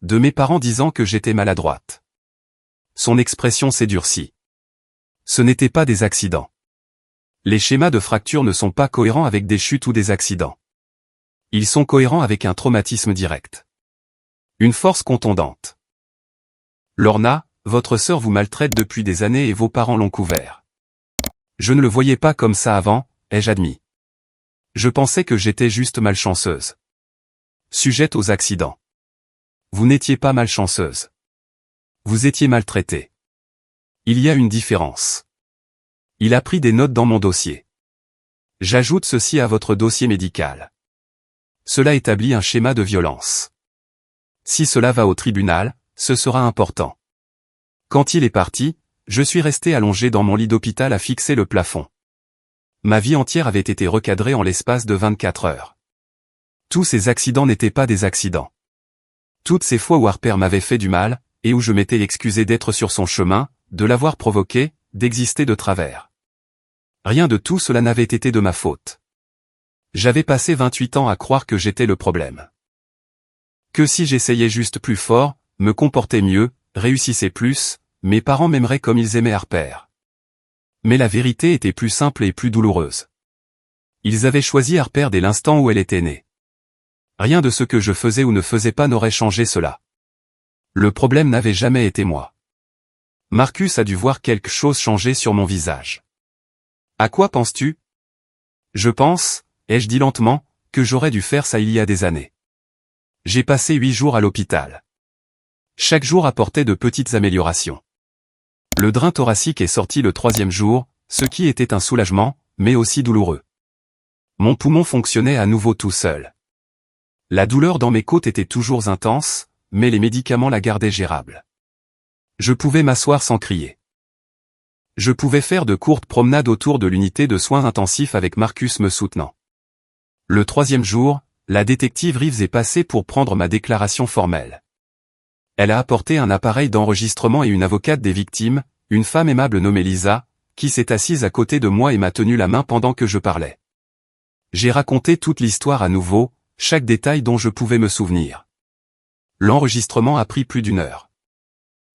De mes parents disant que j'étais maladroite. Son expression s'est durcie. Ce n'étaient pas des accidents. Les schémas de fracture ne sont pas cohérents avec des chutes ou des accidents. Ils sont cohérents avec un traumatisme direct. Une force contondante. Lorna, votre sœur vous maltraite depuis des années et vos parents l'ont couvert. Je ne le voyais pas comme ça avant, ai-je admis. Je pensais que j'étais juste malchanceuse. Sujette aux accidents. Vous n'étiez pas malchanceuse. Vous étiez maltraitée. Il y a une différence. Il a pris des notes dans mon dossier. J'ajoute ceci à votre dossier médical. Cela établit un schéma de violence. Si cela va au tribunal, ce sera important. Quand il est parti, je suis resté allongé dans mon lit d'hôpital à fixer le plafond. Ma vie entière avait été recadrée en l'espace de 24 heures. Tous ces accidents n'étaient pas des accidents. Toutes ces fois où Harper m'avait fait du mal, et où je m'étais excusé d'être sur son chemin, de l'avoir provoqué, d'exister de travers. Rien de tout cela n'avait été de ma faute. J'avais passé 28 ans à croire que j'étais le problème. Que si j'essayais juste plus fort, me comportais mieux, réussissais plus, mes parents m'aimeraient comme ils aimaient Harper. Mais la vérité était plus simple et plus douloureuse. Ils avaient choisi Harper dès l'instant où elle était née. Rien de ce que je faisais ou ne faisais pas n'aurait changé cela. Le problème n'avait jamais été moi. Marcus a dû voir quelque chose changer sur mon visage. À quoi penses-tu? Je pense, ai-je dit lentement, que j'aurais dû faire ça il y a des années. J'ai passé 8 jours à l'hôpital. Chaque jour apportait de petites améliorations. Le drain thoracique est sorti le 3e jour, ce qui était un soulagement, mais aussi douloureux. Mon poumon fonctionnait à nouveau tout seul. La douleur dans mes côtes était toujours intense, mais les médicaments la gardaient gérable. Je pouvais m'asseoir sans crier. Je pouvais faire de courtes promenades autour de l'unité de soins intensifs avec Marcus me soutenant. Le 3e jour, la détective Reeves est passée pour prendre ma déclaration formelle. Elle a apporté un appareil d'enregistrement et une avocate des victimes, une femme aimable nommée Lisa, qui s'est assise à côté de moi et m'a tenu la main pendant que je parlais. J'ai raconté toute l'histoire à nouveau, chaque détail dont je pouvais me souvenir. L'enregistrement a pris plus d'1 heure.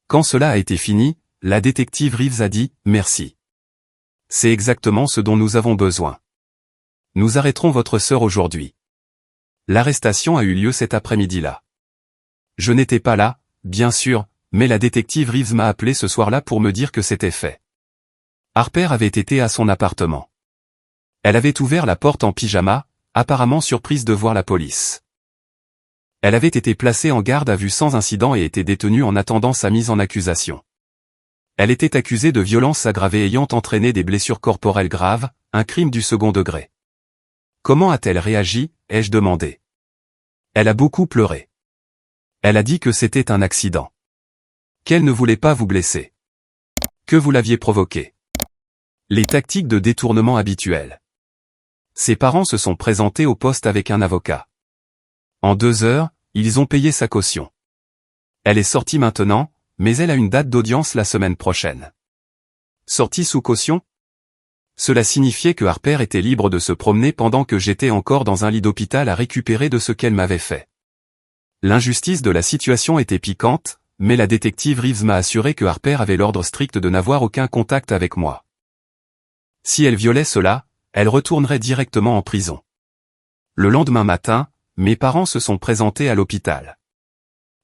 Quand cela a été fini, la détective Reeves a dit « Merci. C'est exactement ce dont nous avons besoin. Nous arrêterons votre sœur aujourd'hui. » L'arrestation a eu lieu cet après-midi-là. Je n'étais pas là, bien sûr, mais la détective Reeves m'a appelé ce soir-là pour me dire que c'était fait. Harper avait été à son appartement. Elle avait ouvert la porte en pyjama, apparemment surprise de voir la police. Elle avait été placée en garde à vue sans incident et était détenue en attendant sa mise en accusation. Elle était accusée de violences aggravées ayant entraîné des blessures corporelles graves, un crime du 2e degré. Comment a-t-elle réagi, ai-je demandé. Elle a beaucoup pleuré. Elle a dit que c'était un accident. Qu'elle ne voulait pas vous blesser. Que vous l'aviez provoqué. Les tactiques de détournement habituelles. Ses parents se sont présentés au poste avec un avocat. En 2 heures, ils ont payé sa caution. Elle est sortie maintenant, mais elle a une date d'audience la semaine prochaine. Sortie sous caution? Cela signifiait que Harper était libre de se promener pendant que j'étais encore dans un lit d'hôpital à récupérer de ce qu'elle m'avait fait. L'injustice de la situation était piquante, mais la détective Reeves m'a assuré que Harper avait l'ordre strict de n'avoir aucun contact avec moi. Si elle violait cela, elle retournerait directement en prison. Le lendemain matin, mes parents se sont présentés à l'hôpital.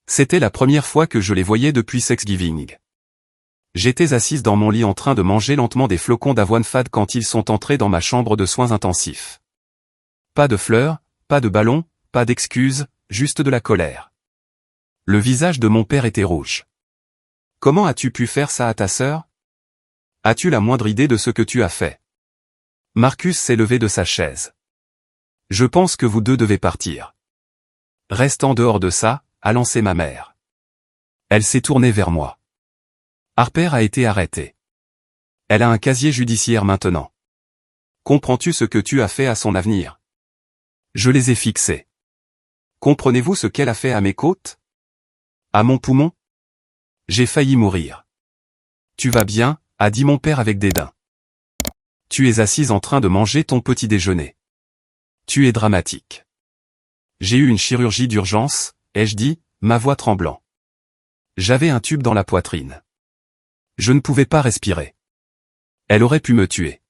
C'était la première fois que je les voyais depuis Thanksgiving. J'étais assise dans mon lit en train de manger lentement des flocons d'avoine fade quand ils sont entrés dans ma chambre de soins intensifs. Pas de fleurs, pas de ballons, pas d'excuses, juste de la colère. Le visage de mon père était rouge. Comment as-tu pu faire ça à ta sœur? As-tu la moindre idée de ce que tu as fait? Marcus s'est levé de sa chaise. Je pense que vous deux devez partir. Reste en dehors de ça, a lancé ma mère. Elle s'est tournée vers moi. Harper a été arrêtée. Elle a un casier judiciaire maintenant. Comprends-tu ce que tu as fait à son avenir? Je les ai fixés. Comprenez-vous ce qu'elle a fait à mes côtes? À mon poumon? J'ai failli mourir. Tu vas bien, a dit mon père avec dédain. Tu es assise en train de manger ton petit déjeuner. Tu es dramatique. J'ai eu une chirurgie d'urgence, ai-je dit, ma voix tremblant. J'avais un tube dans la poitrine. Je ne pouvais pas respirer. Elle aurait pu me tuer.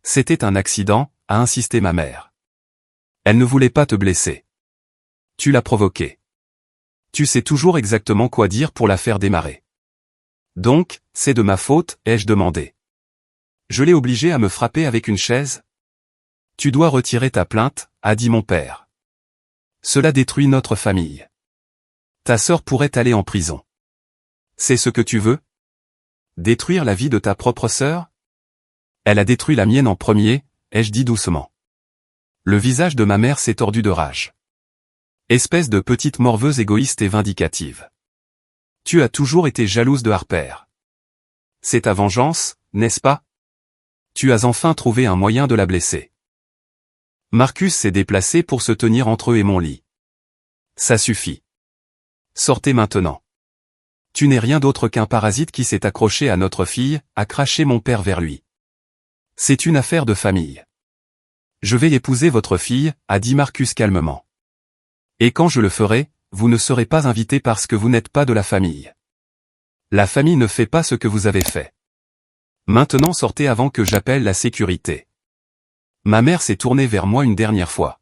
C'était un accident, a insisté ma mère. Elle ne voulait pas te blesser. Tu l'as provoquée. Tu sais toujours exactement quoi dire pour la faire démarrer. Donc, c'est de ma faute, ai-je demandé. Je l'ai obligée à me frapper avec une chaise? Tu dois retirer ta plainte, a dit mon père. Cela détruit notre famille. Ta sœur pourrait aller en prison. C'est ce que tu veux? Détruire la vie de ta propre sœur? Elle a détruit la mienne en premier, ai-je dit doucement. Le visage de ma mère s'est tordu de rage. Espèce de petite morveuse égoïste et vindicative. Tu as toujours été jalouse de Harper. C'est ta vengeance, n'est-ce pas? Tu as enfin trouvé un moyen de la blesser. Marcus s'est déplacé pour se tenir entre eux et mon lit. Ça suffit. Sortez maintenant. Tu n'es rien d'autre qu'un parasite qui s'est accroché à notre fille, a craché mon père vers lui. C'est une affaire de famille. Je vais épouser votre fille, a dit Marcus calmement. Et quand je le ferai, vous ne serez pas invité parce que vous n'êtes pas de la famille. La famille ne fait pas ce que vous avez fait. Maintenant sortez avant que j'appelle la sécurité. Ma mère s'est tournée vers moi une dernière fois.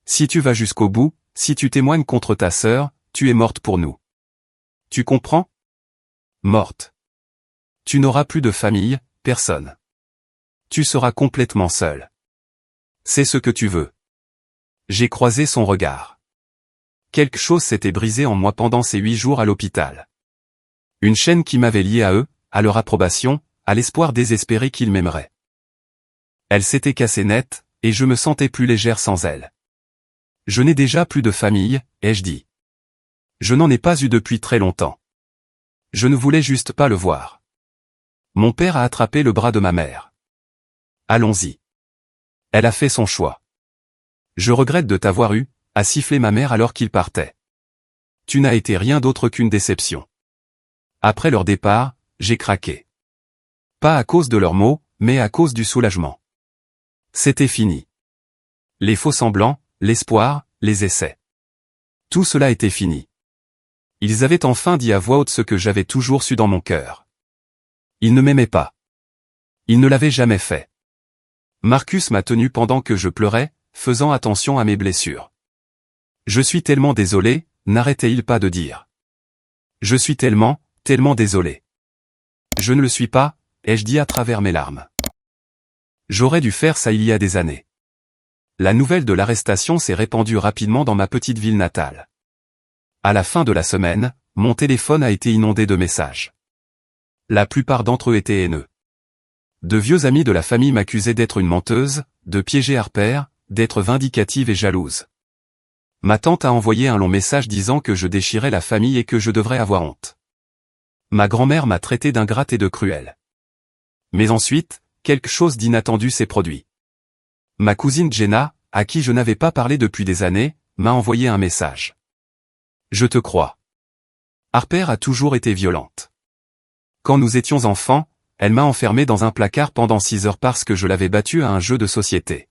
Si tu vas jusqu'au bout, si tu témoignes contre ta sœur, tu es morte pour nous. Tu comprends? Morte. Tu n'auras plus de famille, personne. Tu seras complètement seule. C'est ce que tu veux. J'ai croisé son regard. Quelque chose s'était brisé en moi pendant ces 8 jours à l'hôpital. Une chaîne qui m'avait lié à eux, à leur approbation, à l'espoir désespéré qu'ils m'aimeraient. Elle s'était cassée nette, et je me sentais plus légère sans elle. Je n'ai déjà plus de famille, ai-je dit. Je n'en ai pas eu depuis très longtemps. Je ne voulais juste pas le voir. Mon père a attrapé le bras de ma mère. Allons-y. Elle a fait son choix. Je regrette de t'avoir eu, a sifflé ma mère alors qu'il partait. Tu n'as été rien d'autre qu'une déception. Après leur départ, j'ai craqué. Pas à cause de leurs mots, mais à cause du soulagement. C'était fini. Les faux-semblants, l'espoir, les essais. Tout cela était fini. Ils avaient enfin dit à voix haute ce que j'avais toujours su dans mon cœur. Ils ne m'aimaient pas. Ils ne l'avaient jamais fait. Marcus m'a tenu pendant que je pleurais, faisant attention à mes blessures. Je suis tellement désolé, n'arrêtait-il pas de dire. Je suis tellement désolé. Je ne le suis pas, ai-je dit à travers mes larmes. J'aurais dû faire ça il y a des années. La nouvelle de l'arrestation s'est répandue rapidement dans ma petite ville natale. À la fin de la semaine, mon téléphone a été inondé de messages. La plupart d'entre eux étaient haineux. De vieux amis de la famille m'accusaient d'être une menteuse, de piéger Harper, d'être vindicative et jalouse. Ma tante a envoyé un long message disant que je déchirais la famille et que je devrais avoir honte. Ma grand-mère m'a traité d'ingrate et de cruelle. Mais ensuite, quelque chose d'inattendu s'est produit. Ma cousine Jenna, à qui je n'avais pas parlé depuis des années, m'a envoyé un message. Je te crois. Harper a toujours été violente. Quand nous étions enfants, elle m'a enfermé dans un placard pendant 6 heures parce que je l'avais battue à un jeu de société.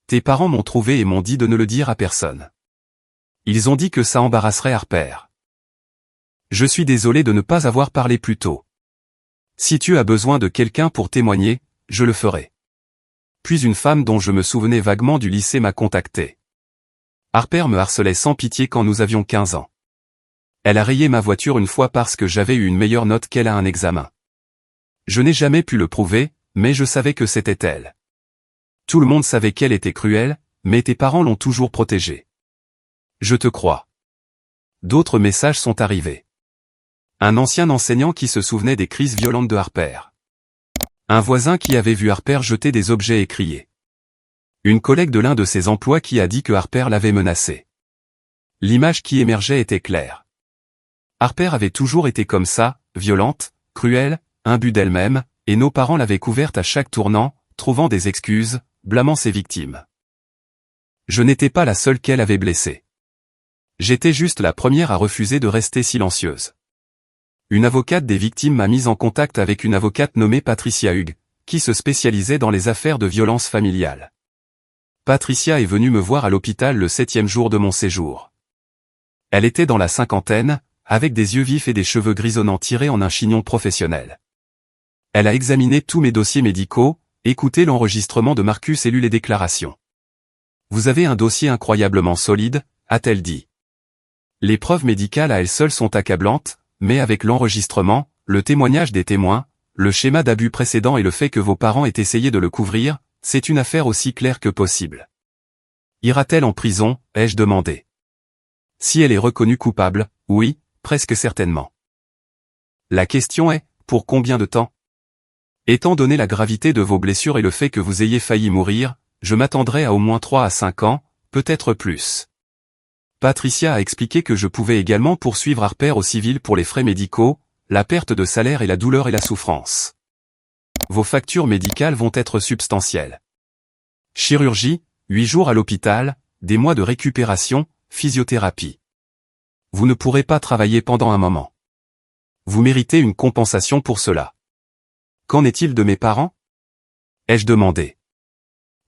Tes parents m'ont trouvé et m'ont dit de ne le dire à personne. Ils ont dit que ça embarrasserait Harper. Je suis désolé de ne pas avoir parlé plus tôt. Si tu as besoin de quelqu'un pour témoigner, je le ferai. Puis une femme dont je me souvenais vaguement du lycée m'a contacté. Harper me harcelait sans pitié quand nous avions 15 ans. Elle a rayé ma voiture une fois parce que j'avais eu une meilleure note qu'elle à un examen. Je n'ai jamais pu le prouver, mais je savais que c'était elle. Tout le monde savait qu'elle était cruelle, mais tes parents l'ont toujours protégée. Je te crois. D'autres messages sont arrivés. Un ancien enseignant qui se souvenait des crises violentes de Harper. Un voisin qui avait vu Harper jeter des objets et crier. Une collègue de l'un de ses emplois qui a dit que Harper l'avait menacé. L'image qui émergeait était claire. Harper avait toujours été comme ça, violente, cruelle, imbue d'elle-même, et nos parents l'avaient couverte à chaque tournant, trouvant des excuses, blâmant ses victimes. Je n'étais pas la seule qu'elle avait blessée. J'étais juste la première à refuser de rester silencieuse. Une avocate des victimes m'a mise en contact avec une avocate nommée Patricia Hughes, qui se spécialisait dans les affaires de violence familiale. Patricia est venue me voir à l'hôpital le 7e jour de mon séjour. Elle était dans la cinquantaine, avec des yeux vifs et des cheveux grisonnants tirés en un chignon professionnel. Elle a examiné tous mes dossiers médicaux, écouté l'enregistrement de Marcus et lu les déclarations. Vous avez un dossier incroyablement solide, a-t-elle dit. Les preuves médicales à elles seules sont accablantes, mais avec l'enregistrement, le témoignage des témoins, le schéma d'abus précédent et le fait que vos parents aient essayé de le couvrir, c'est une affaire aussi claire que possible. Ira-t-elle en prison, ai-je demandé. Si elle est reconnue coupable, oui, presque certainement. La question est, pour combien de temps? Étant donné la gravité de vos blessures et le fait que vous ayez failli mourir, je m'attendrais à au moins 3 à 5 ans, peut-être plus. Patricia a expliqué que je pouvais également poursuivre Harper au civil pour les frais médicaux, la perte de salaire et la douleur et la souffrance. Vos factures médicales vont être substantielles. Chirurgie, 8 jours à l'hôpital, des mois de récupération, physiothérapie. Vous ne pourrez pas travailler pendant un moment. Vous méritez une compensation pour cela. Qu'en est-il de mes parents? Ai-je demandé.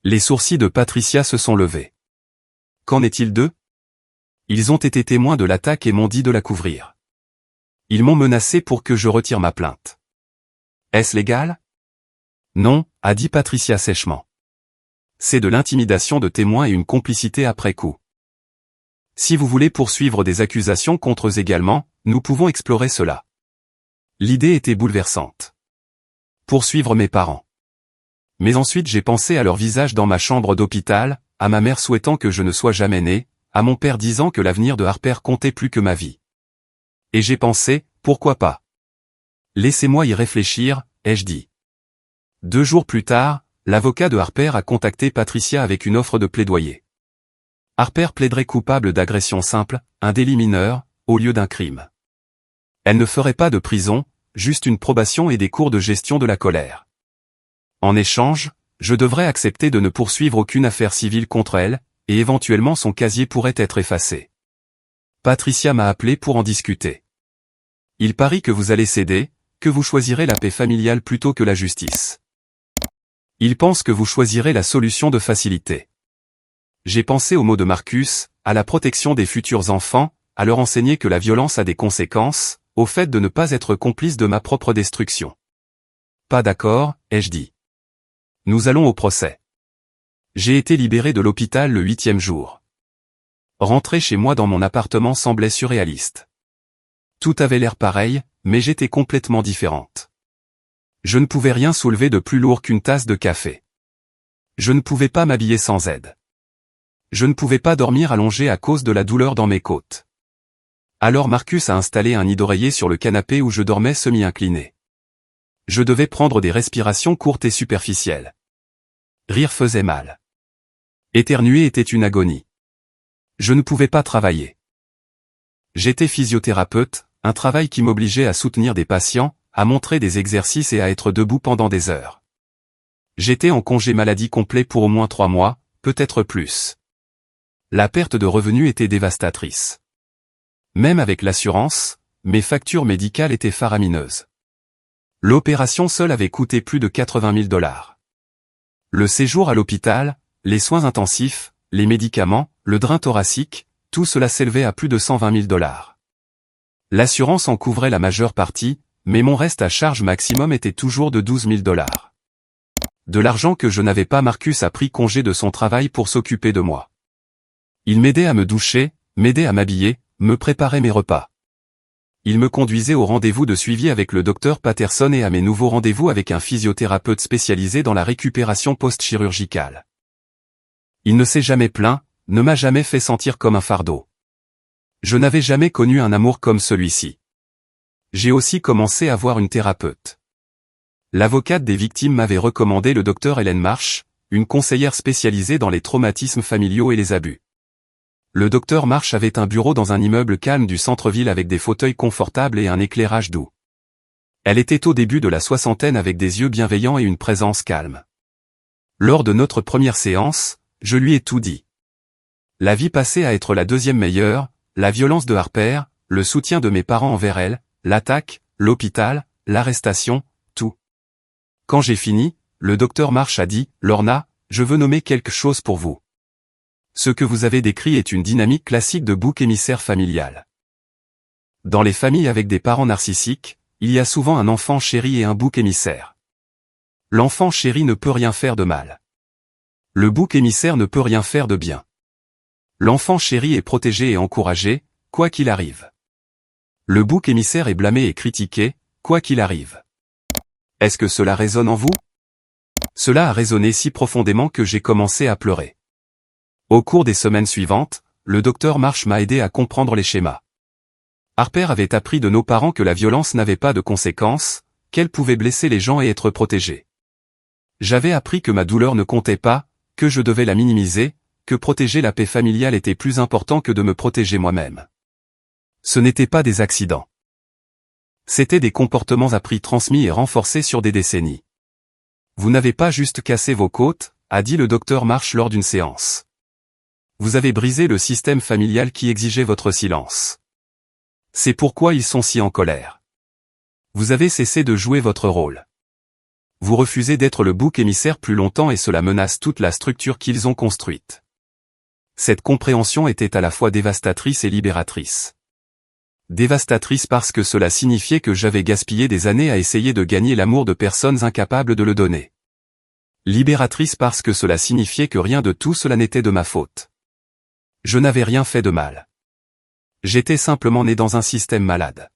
Les sourcils de Patricia se sont levés. Qu'en est-il d'eux? Ils ont été témoins de l'attaque et m'ont dit de la couvrir. Ils m'ont menacé pour que je retire ma plainte. Est-ce légal? Non, a dit Patricia sèchement. C'est de l'intimidation de témoins et une complicité après coup. Si vous voulez poursuivre des accusations contre eux également, nous pouvons explorer cela. L'idée était bouleversante. Poursuivre mes parents. Mais ensuite j'ai pensé à leur visage dans ma chambre d'hôpital, à ma mère souhaitant que je ne sois jamais né, à mon père disant que l'avenir de Harper comptait plus que ma vie. Et j'ai pensé, pourquoi pas? Laissez-moi y réfléchir, ai-je dit. 2 jours plus tard, l'avocat de Harper a contacté Patricia avec une offre de plaidoyer. Harper plaiderait coupable d'agression simple, un délit mineur, au lieu d'un crime. Elle ne ferait pas de prison, juste une probation et des cours de gestion de la colère. En échange, je devrais accepter de ne poursuivre aucune affaire civile contre elle, et éventuellement son casier pourrait être effacé. Patricia m'a appelé pour en discuter. Il parie que vous allez céder, que vous choisirez la paix familiale plutôt que la justice. Il pense que vous choisirez la solution de facilité. J'ai pensé aux mots de Marcus, à la protection des futurs enfants, à leur enseigner que la violence a des conséquences, au fait de ne pas être complice de ma propre destruction. Pas d'accord, ai-je dit. Nous allons au procès. J'ai été libéré de l'hôpital le 8e jour. Rentrer chez moi dans mon appartement semblait surréaliste. Tout avait l'air pareil, mais j'étais complètement différente. Je ne pouvais rien soulever de plus lourd qu'une tasse de café. Je ne pouvais pas m'habiller sans aide. Je ne pouvais pas dormir allongé à cause de la douleur dans mes côtes. Alors Marcus a installé un nid d'oreiller sur le canapé où je dormais semi-incliné. Je devais prendre des respirations courtes et superficielles. Rire faisait mal. Éternuer était une agonie. Je ne pouvais pas travailler. J'étais physiothérapeute, un travail qui m'obligeait à soutenir des patients, à montrer des exercices et à être debout pendant des heures. J'étais en congé maladie complet pour au moins 3 mois, peut-être plus. La perte de revenus était dévastatrice. Même avec l'assurance, mes factures médicales étaient faramineuses. L'opération seule avait coûté plus de 80 000 $. Le séjour à l'hôpital, les soins intensifs, les médicaments, le drain thoracique, tout cela s'élevait à plus de 120 000 $. L'assurance en couvrait la majeure partie, mais mon reste à charge maximum était toujours de 12 000 $. De l'argent que je n'avais pas. Marcus a pris congé de son travail pour s'occuper de moi. Il m'aidait à me doucher, m'aidait à m'habiller, me préparait mes repas. Il me conduisait au rendez-vous de suivi avec le docteur Patterson et à mes nouveaux rendez-vous avec un physiothérapeute spécialisé dans la récupération post-chirurgicale. Il ne s'est jamais plaint, ne m'a jamais fait sentir comme un fardeau. Je n'avais jamais connu un amour comme celui-ci. J'ai aussi commencé à voir une thérapeute. L'avocate des victimes m'avait recommandé le docteur Hélène Marsh, une conseillère spécialisée dans les traumatismes familiaux et les abus. Le docteur Marsh avait un bureau dans un immeuble calme du centre-ville avec des fauteuils confortables et un éclairage doux. Elle était au début de la soixantaine avec des yeux bienveillants et une présence calme. Lors de notre première séance, je lui ai tout dit. La vie passée à être la deuxième meilleure, la violence de Harper, le soutien de mes parents envers elle, l'attaque, l'hôpital, l'arrestation, tout. Quand j'ai fini, le docteur Marsh a dit, « Lorna, je veux nommer quelque chose pour vous. Ce que vous avez décrit est une dynamique classique de bouc émissaire familial. Dans les familles avec des parents narcissiques, il y a souvent un enfant chéri et un bouc émissaire. L'enfant chéri ne peut rien faire de mal. Le bouc émissaire ne peut rien faire de bien. L'enfant chéri est protégé et encouragé, quoi qu'il arrive. Le bouc émissaire est blâmé et critiqué, quoi qu'il arrive. Est-ce que cela résonne en vous? Cela a résonné si profondément que j'ai commencé à pleurer. Au cours des semaines suivantes, le docteur Marsh m'a aidé à comprendre les schémas. Harper avait appris de nos parents que la violence n'avait pas de conséquences, qu'elle pouvait blesser les gens et être protégée. J'avais appris que ma douleur ne comptait pas, que je devais la minimiser, que protéger la paix familiale était plus important que de me protéger moi-même. Ce n'étaient pas des accidents. C'étaient des comportements appris, transmis et renforcés sur des décennies. Vous n'avez pas juste cassé vos côtes, a dit le docteur Marsh lors d'une séance. Vous avez brisé le système familial qui exigeait votre silence. C'est pourquoi ils sont si en colère. Vous avez cessé de jouer votre rôle. Vous refusez d'être le bouc émissaire plus longtemps et cela menace toute la structure qu'ils ont construite. Cette compréhension était à la fois dévastatrice et libératrice. Dévastatrice parce que cela signifiait que j'avais gaspillé des années à essayer de gagner l'amour de personnes incapables de le donner. Libératrice parce que cela signifiait que rien de tout cela n'était de ma faute. Je n'avais rien fait de mal. J'étais simplement né dans un système malade.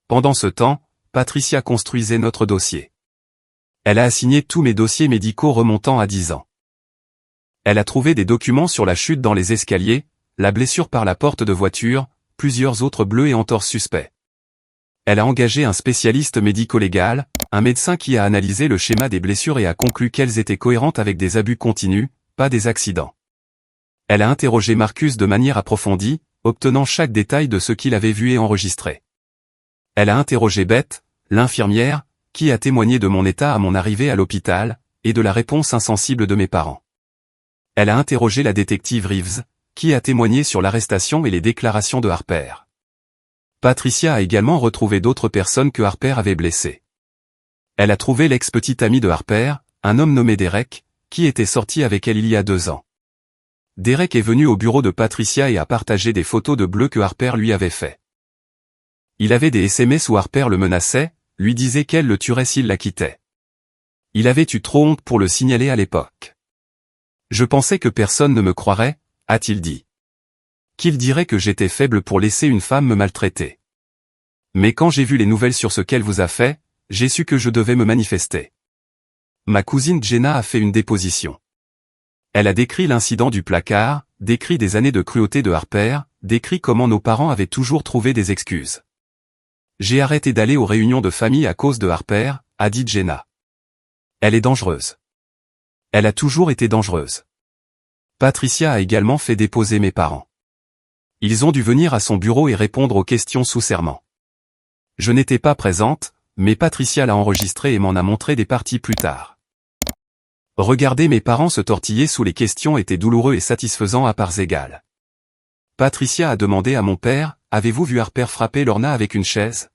Pendant ce temps, Patricia construisait notre dossier. Elle a assigné tous mes dossiers médicaux remontant à 10 ans. Elle a trouvé des documents sur la chute dans les escaliers, la blessure par la porte de voiture, plusieurs autres bleus et entorses suspects. Elle a engagé un spécialiste médico-légal, un médecin qui a analysé le schéma des blessures et a conclu qu'elles étaient cohérentes avec des abus continus, pas des accidents. Elle a interrogé Marcus de manière approfondie, obtenant chaque détail de ce qu'il avait vu et enregistré. Elle a interrogé Beth, l'infirmière, qui a témoigné de mon état à mon arrivée à l'hôpital, et de la réponse insensible de mes parents. Elle a interrogé la détective Reeves, qui a témoigné sur l'arrestation et les déclarations de Harper. Patricia a également retrouvé d'autres personnes que Harper avait blessées. Elle a trouvé l'ex-petit ami de Harper, un homme nommé Derek, qui était sorti avec elle il y a 2 ans. Derek est venu au bureau de Patricia et a partagé des photos de bleu que Harper lui avait fait. Il avait des SMS où Harper le menaçait, lui disait qu'elle le tuerait s'il la quittait. Il avait eu trop honte pour le signaler à l'époque. Je pensais que personne ne me croirait, a-t-il dit. Qu'il dirait que j'étais faible pour laisser une femme me maltraiter. Mais quand j'ai vu les nouvelles sur ce qu'elle vous a fait, j'ai su que je devais me manifester. Ma cousine Jenna a fait une déposition. Elle a décrit l'incident du placard, décrit des années de cruauté de Harper, décrit comment nos parents avaient toujours trouvé des excuses. J'ai arrêté d'aller aux réunions de famille à cause de Harper, a dit Jenna. Elle est dangereuse. Elle a toujours été dangereuse. Patricia a également fait déposer mes parents. Ils ont dû venir à son bureau et répondre aux questions sous serment. Je n'étais pas présente, mais Patricia l'a enregistré et m'en a montré des parties plus tard. Regarder mes parents se tortiller sous les questions était douloureux et satisfaisant à parts égales. Patricia a demandé à mon père, « Avez-vous vu Harper frapper Lorna avec une chaise ?»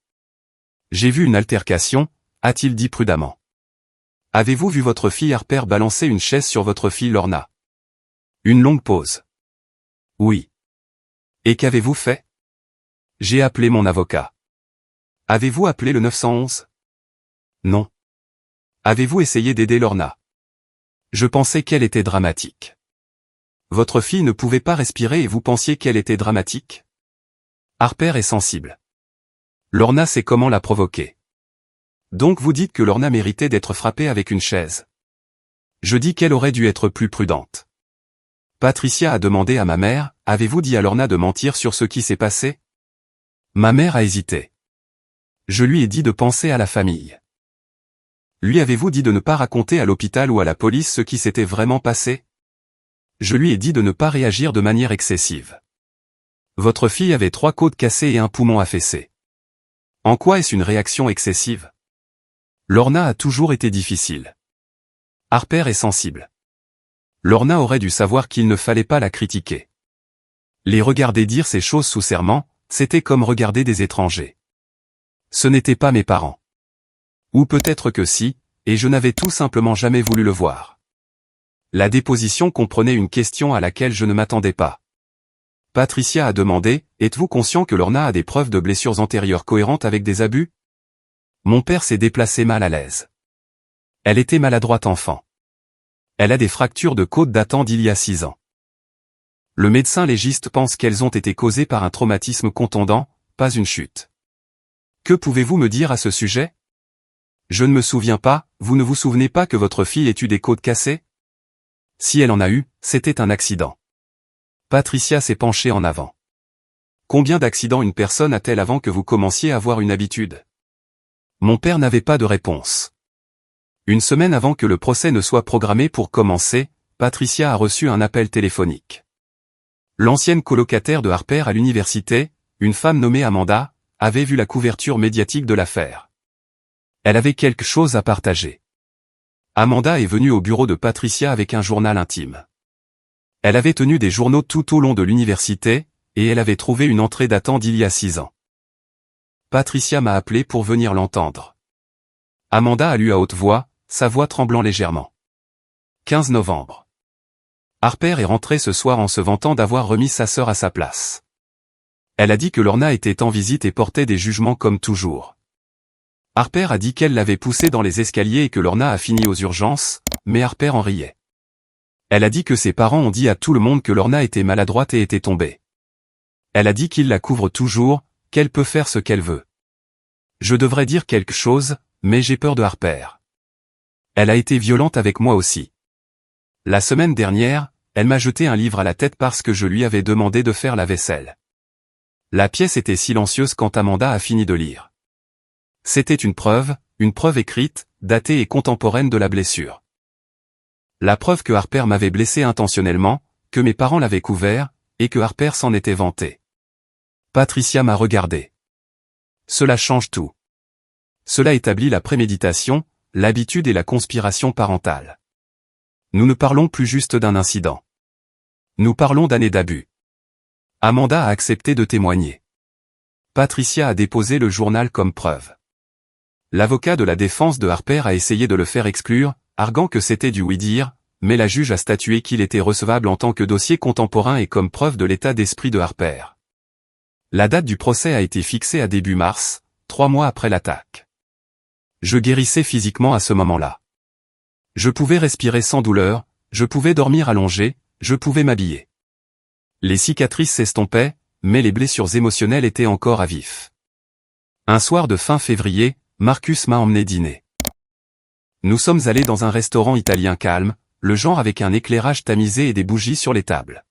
J'ai vu une altercation, a-t-il dit prudemment. Avez-vous vu votre fille Harper balancer une chaise sur votre fille Lorna? Une longue pause. Oui. Et qu'avez-vous fait? J'ai appelé mon avocat. Avez-vous appelé le 911? Non. Avez-vous essayé d'aider Lorna? Je pensais qu'elle était dramatique. Votre fille ne pouvait pas respirer et vous pensiez qu'elle était dramatique? Harper est sensible. Lorna sait comment la provoquer. Donc vous dites que Lorna méritait d'être frappée avec une chaise. Je dis qu'elle aurait dû être plus prudente. Patricia a demandé à ma mère, « Avez-vous dit à Lorna de mentir sur ce qui s'est passé ?» Ma mère a hésité. Je lui ai dit de penser à la famille. Lui avez-vous dit de ne pas raconter à l'hôpital ou à la police ce qui s'était vraiment passé? Je lui ai dit de ne pas réagir de manière excessive. Votre fille avait 3 côtes cassées et un poumon affaissé. En quoi est-ce une réaction excessive? Lorna a toujours été difficile. Harper est sensible. Lorna aurait dû savoir qu'il ne fallait pas la critiquer. Les regarder dire ces choses sous serment, c'était comme regarder des étrangers. Ce n'étaient pas mes parents. Ou peut-être que si, et je n'avais tout simplement jamais voulu le voir. La déposition comprenait une question à laquelle je ne m'attendais pas. Patricia a demandé, « Êtes-vous conscient que Lorna a des preuves de blessures antérieures cohérentes avec des abus ?» Mon père s'est déplacé mal à l'aise. Elle était maladroite enfant. Elle a des fractures de côte datant d'il y a 6 ans. Le médecin légiste pense qu'elles ont été causées par un traumatisme contondant, pas une chute. Que pouvez-vous me dire à ce sujet? Je ne me souviens pas, vous ne vous souvenez pas que votre fille ait eu des côtes cassées? Si elle en a eu, c'était un accident. Patricia s'est penchée en avant. Combien d'accidents une personne a-t-elle avant que vous commenciez à avoir une habitude? Mon père n'avait pas de réponse. Une semaine avant que le procès ne soit programmé pour commencer, Patricia a reçu un appel téléphonique. L'ancienne colocataire de Harper à l'université, une femme nommée Amanda, avait vu la couverture médiatique de l'affaire. Elle avait quelque chose à partager. Amanda est venue au bureau de Patricia avec un journal intime. Elle avait tenu des journaux tout au long de l'université, et elle avait trouvé une entrée datant d'il y a 6 ans. Patricia m'a appelé pour venir l'entendre. Amanda a lu à haute voix, sa voix tremblant légèrement. 15 novembre. Harper est rentrée ce soir en se vantant d'avoir remis sa sœur à sa place. Elle a dit que Lorna était en visite et portait des jugements comme toujours. Harper a dit qu'elle l'avait poussée dans les escaliers et que Lorna a fini aux urgences, mais Harper en riait. Elle a dit que ses parents ont dit à tout le monde que Lorna était maladroite et était tombée. Elle a dit qu'ils la couvrent toujours, qu'elle peut faire ce qu'elle veut. Je devrais dire quelque chose, mais j'ai peur de Harper. Elle a été violente avec moi aussi. La semaine dernière, elle m'a jeté un livre à la tête parce que je lui avais demandé de faire la vaisselle. La pièce était silencieuse quand Amanda a fini de lire. C'était une preuve écrite, datée et contemporaine de la blessure. La preuve que Harper m'avait blessé intentionnellement, que mes parents l'avaient couvert, et que Harper s'en était vanté. Patricia m'a regardé. Cela change tout. Cela établit la préméditation, l'habitude et la conspiration parentale. Nous ne parlons plus juste d'un incident. Nous parlons d'années d'abus. Amanda a accepté de témoigner. Patricia a déposé le journal comme preuve. L'avocat de la défense de Harper a essayé de le faire exclure, arguant que c'était du oui-dire, mais la juge a statué qu'il était recevable en tant que dossier contemporain et comme preuve de l'état d'esprit de Harper. La date du procès a été fixée à début mars, 3 mois après l'attaque. Je guérissais physiquement à ce moment-là. Je pouvais respirer sans douleur, je pouvais dormir allongé, je pouvais m'habiller. Les cicatrices s'estompaient, mais les blessures émotionnelles étaient encore à vif. Un soir de fin février, Marcus m'a emmené dîner. Nous sommes allés dans un restaurant italien calme, le genre avec un éclairage tamisé et des bougies sur les tables.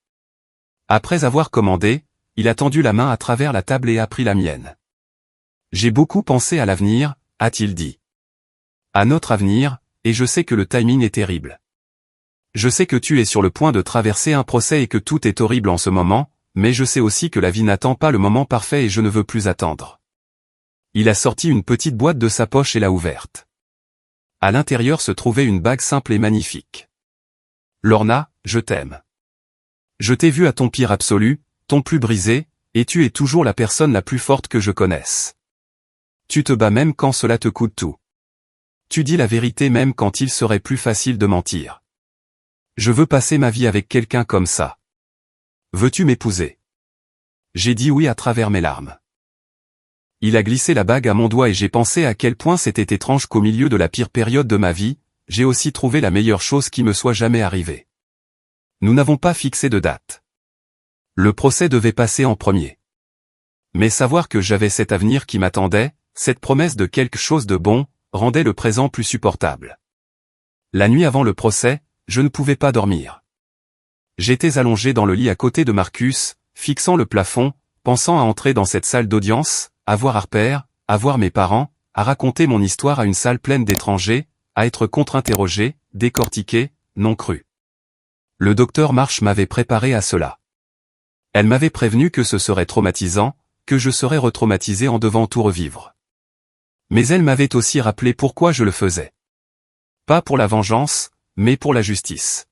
Après avoir commandé, il a tendu la main à travers la table et a pris la mienne. J'ai beaucoup pensé à l'avenir, a-t-il dit. À notre avenir, et je sais que le timing est terrible. Je sais que tu es sur le point de traverser un procès et que tout est horrible en ce moment, mais je sais aussi que la vie n'attend pas le moment parfait et je ne veux plus attendre. Il a sorti une petite boîte de sa poche et l'a ouverte. À l'intérieur se trouvait une bague simple et magnifique. Lorna, je t'aime. Je t'ai vu à ton pire absolu, ton plus brisé, et tu es toujours la personne la plus forte que je connaisse. Tu te bats même quand cela te coûte tout. Tu dis la vérité même quand il serait plus facile de mentir. Je veux passer ma vie avec quelqu'un comme ça. Veux-tu m'épouser? J'ai dit oui à travers mes larmes. Il a glissé la bague à mon doigt et j'ai pensé à quel point c'était étrange qu'au milieu de la pire période de ma vie, j'ai aussi trouvé la meilleure chose qui me soit jamais arrivée. Nous n'avons pas fixé de date. Le procès devait passer en premier. Mais savoir que j'avais cet avenir qui m'attendait, cette promesse de quelque chose de bon, rendait le présent plus supportable. La nuit avant le procès, je ne pouvais pas dormir. J'étais allongé dans le lit à côté de Marcus, fixant le plafond, pensant à entrer dans cette salle d'audience, à voir Harper, à voir mes parents, à raconter mon histoire à une salle pleine d'étrangers, à être contre-interrogé, décortiqué, non cru. Le docteur Marsh m'avait préparé à cela. Elle m'avait prévenu que ce serait traumatisant, que je serais retraumatisé en devant tout revivre. Mais elle m'avait aussi rappelé pourquoi je le faisais. Pas pour la vengeance, mais pour la justice.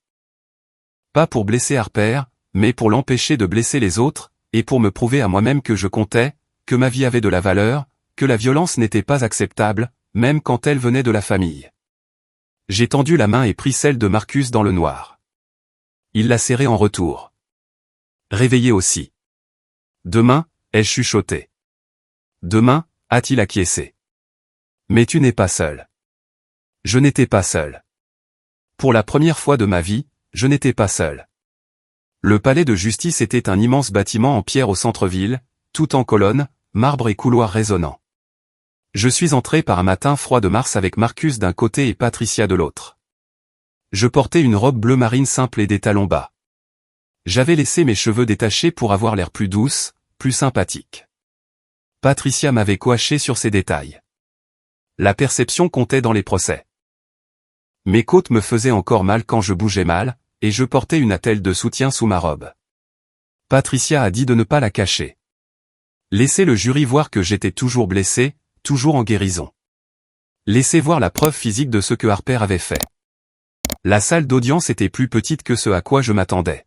Pas pour blesser Harper, mais pour l'empêcher de blesser les autres, et pour me prouver à moi-même que je comptais, que ma vie avait de la valeur, que la violence n'était pas acceptable, même quand elle venait de la famille. J'ai tendu la main et pris celle de Marcus dans le noir. Il l'a serrée en retour. Réveillé aussi. Demain, ai-je chuchoté. Demain, a-t-il acquiescé. Mais tu n'es pas seul. Je n'étais pas seul. Pour la première fois de ma vie, je n'étais pas seul. Le palais de justice était un immense bâtiment en pierre au centre-ville, tout en colonnes, marbre et couloirs résonnants. Je suis entré par un matin froid de mars avec Marcus d'un côté et Patricia de l'autre. Je portais une robe bleu marine simple et des talons bas. J'avais laissé mes cheveux détachés pour avoir l'air plus douce, plus sympathique. Patricia m'avait coaché sur ces détails. La perception comptait dans les procès. Mes côtes me faisaient encore mal quand je bougeais mal, et je portais une attelle de soutien sous ma robe. Patricia a dit de ne pas la cacher. Laissez le jury voir que j'étais toujours blessé, toujours en guérison. Laissez voir la preuve physique de ce que Harper avait fait. La salle d'audience était plus petite que ce à quoi je m'attendais.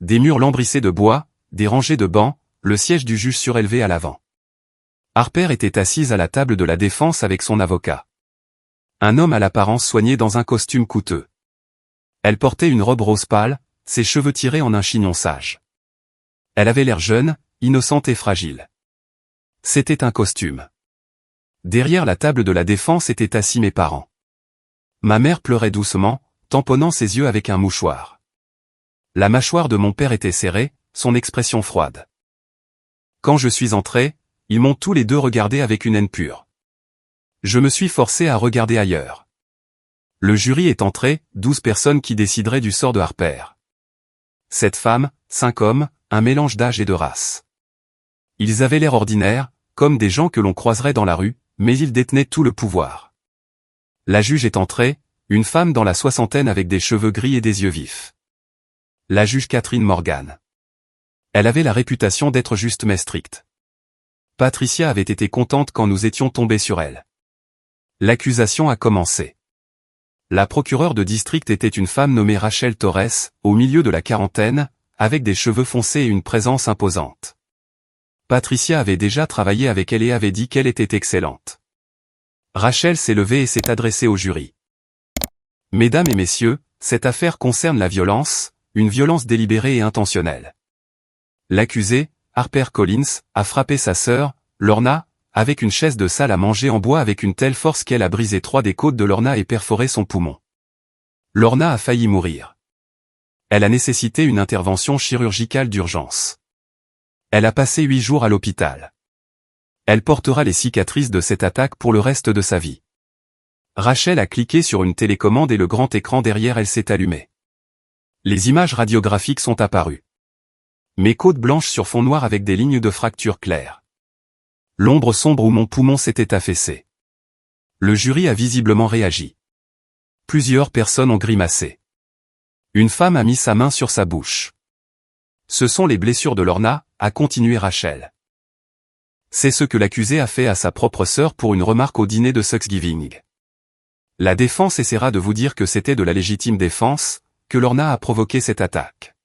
Des murs lambrissés de bois, des rangées de bancs, le siège du juge surélevé à l'avant. Harper était assise à la table de la défense avec son avocat. Un homme à l'apparence soignée dans un costume coûteux. Elle portait une robe rose pâle, ses cheveux tirés en un chignon sage. Elle avait l'air jeune, innocente et fragile. C'était un costume. Derrière la table de la défense étaient assis mes parents. Ma mère pleurait doucement, tamponnant ses yeux avec un mouchoir. La mâchoire de mon père était serrée, son expression froide. Quand je suis entré, ils m'ont tous les deux regardé avec une haine pure. Je me suis forcé à regarder ailleurs. Le jury est entré, 12 personnes qui décideraient du sort de Harper. 7 femmes, 5 hommes, un mélange d'âge et de race. Ils avaient l'air ordinaires, comme des gens que l'on croiserait dans la rue, mais ils détenaient tout le pouvoir. La juge est entrée, une femme dans la soixantaine avec des cheveux gris et des yeux vifs. La juge Catherine Morgan. Elle avait la réputation d'être juste mais stricte. Patricia avait été contente quand nous étions tombés sur elle. L'accusation a commencé. La procureure de district était une femme nommée Rachel Torres, au milieu de la quarantaine, avec des cheveux foncés et une présence imposante. Patricia avait déjà travaillé avec elle et avait dit qu'elle était excellente. Rachel s'est levée et s'est adressée au jury. Mesdames et messieurs, cette affaire concerne la violence, une violence délibérée et intentionnelle. L'accusé, Harper Collins, a frappé sa sœur, Lorna, avec une chaise de salle à manger en bois avec une telle force qu'elle a brisé 3 des côtes de Lorna et perforé son poumon. Lorna a failli mourir. Elle a nécessité une intervention chirurgicale d'urgence. Elle a passé 8 jours à l'hôpital. Elle portera les cicatrices de cette attaque pour le reste de sa vie. Rachel a cliqué sur une télécommande et le grand écran derrière elle s'est allumé. Les images radiographiques sont apparues. Mes côtes blanches sur fond noir avec des lignes de fracture claires. L'ombre sombre où mon poumon s'était affaissé. Le jury a visiblement réagi. Plusieurs personnes ont grimacé. Une femme a mis sa main sur sa bouche. Ce sont les blessures de Lorna, a continué Rachel. C'est ce que l'accusé a fait à sa propre sœur pour une remarque au dîner de Thanksgiving. La défense essaiera de vous dire que c'était de la légitime défense, que Lorna a provoqué cette attaque.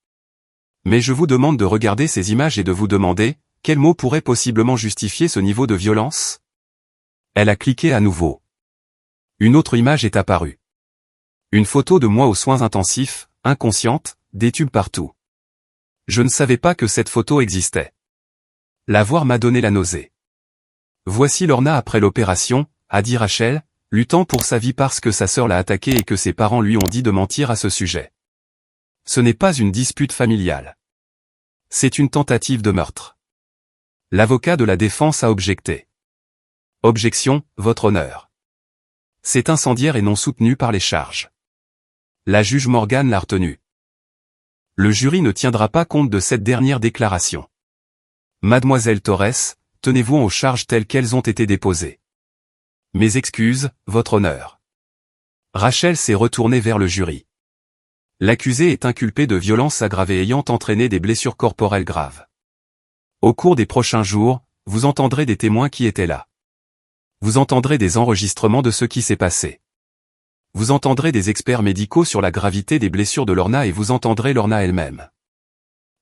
Mais je vous demande de regarder ces images et de vous demander, quel mot pourrait possiblement justifier ce niveau de violence? Elle a cliqué à nouveau. Une autre image est apparue. Une photo de moi aux soins intensifs, inconsciente, des tubes partout. Je ne savais pas que cette photo existait. La voir m'a donné la nausée. Voici Lorna après l'opération, a dit Rachel, luttant pour sa vie parce que sa sœur l'a attaquée et que ses parents lui ont dit de mentir à ce sujet. Ce n'est pas une dispute familiale. C'est une tentative de meurtre. L'avocat de la défense a objecté. Objection, votre honneur. C'est incendiaire et non soutenu par les charges. La juge Morgan l'a retenu. Le jury ne tiendra pas compte de cette dernière déclaration. Mademoiselle Torres, tenez-vous aux charges telles qu'elles ont été déposées. Mes excuses, votre honneur. Rachel s'est retournée vers le jury. L'accusé est inculpé de violences aggravées ayant entraîné des blessures corporelles graves. Au cours des prochains jours, vous entendrez des témoins qui étaient là. Vous entendrez des enregistrements de ce qui s'est passé. Vous entendrez des experts médicaux sur la gravité des blessures de Lorna et vous entendrez Lorna elle-même.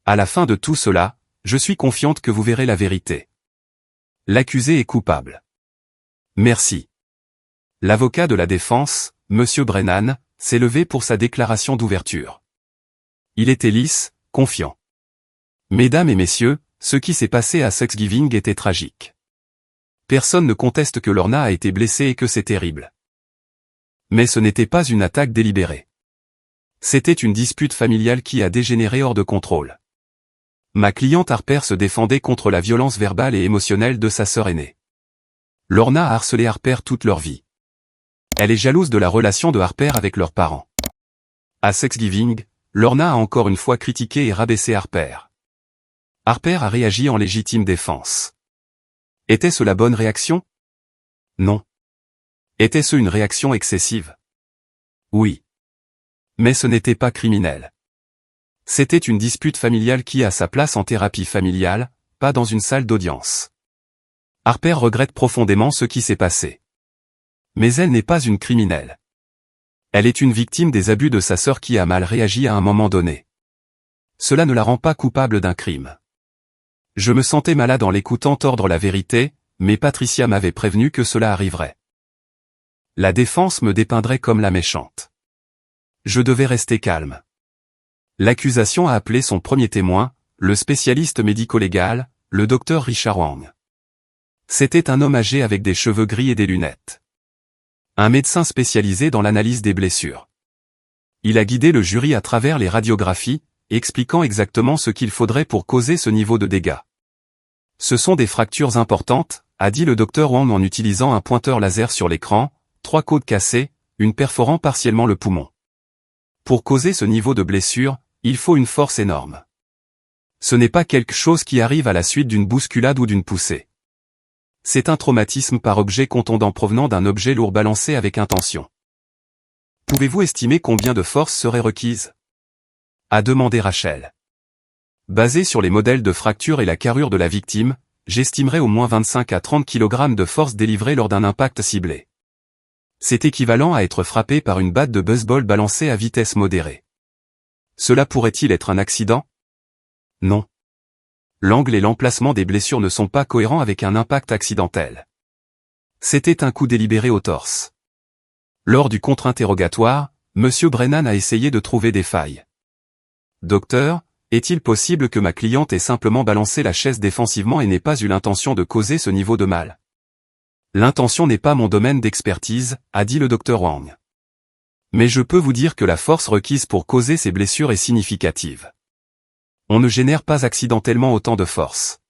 À la fin de tout cela, je suis confiante que vous verrez la vérité. L'accusé est coupable. Merci. L'avocat de la défense, Monsieur Brennan, s'est levé pour sa déclaration d'ouverture. Il était lisse, confiant. Mesdames et messieurs, ce qui s'est passé à Thanksgiving était tragique. Personne ne conteste que Lorna a été blessée et que c'est terrible. Mais ce n'était pas une attaque délibérée. C'était une dispute familiale qui a dégénéré hors de contrôle. Ma cliente Harper se défendait contre la violence verbale et émotionnelle de sa sœur aînée. Lorna a harcelé Harper toute leur vie. Elle est jalouse de la relation de Harper avec leurs parents. À Thanksgiving, Lorna a encore une fois critiqué et rabaissé Harper. Harper a réagi en légitime défense. Était-ce la bonne réaction? Non. Était-ce une réaction excessive? Oui. Mais ce n'était pas criminel. C'était une dispute familiale qui a sa place en thérapie familiale, pas dans une salle d'audience. Harper regrette profondément ce qui s'est passé. Mais elle n'est pas une criminelle. Elle est une victime des abus de sa sœur qui a mal réagi à un moment donné. Cela ne la rend pas coupable d'un crime. Je me sentais malade en l'écoutant tordre la vérité, mais Patricia m'avait prévenu que cela arriverait. La défense me dépeindrait comme la méchante. Je devais rester calme. L'accusation a appelé son premier témoin, le spécialiste médico-légal, le docteur Richard Wang. C'était un homme âgé avec des cheveux gris et des lunettes. Un médecin spécialisé dans l'analyse des blessures. Il a guidé le jury à travers les radiographies, expliquant exactement ce qu'il faudrait pour causer ce niveau de dégâts. Ce sont des fractures importantes, a dit le docteur Wang en utilisant un pointeur laser sur l'écran, 3 côtes cassées, une perforant partiellement le poumon. Pour causer ce niveau de blessure, il faut une force énorme. Ce n'est pas quelque chose qui arrive à la suite d'une bousculade ou d'une poussée. C'est un traumatisme par objet contondant provenant d'un objet lourd balancé avec intention. Pouvez-vous estimer combien de force serait requise ? A demandé Rachel. Basé sur les modèles de fracture et la carrure de la victime, j'estimerais au moins 25 à 30 kg de force délivrée lors d'un impact ciblé. C'est équivalent à être frappé par une batte de baseball balancée à vitesse modérée. Cela pourrait-il être un accident ? Non. L'angle et l'emplacement des blessures ne sont pas cohérents avec un impact accidentel. C'était un coup délibéré au torse. Lors du contre-interrogatoire, M. Brennan a essayé de trouver des failles. Docteur, est-il possible que ma cliente ait simplement balancé la chaise défensivement et n'ait pas eu l'intention de causer ce niveau de mal ? L'intention n'est pas mon domaine d'expertise, a dit le docteur Wang. Mais je peux vous dire que la force requise pour causer ces blessures est significative. On ne génère pas accidentellement autant de force.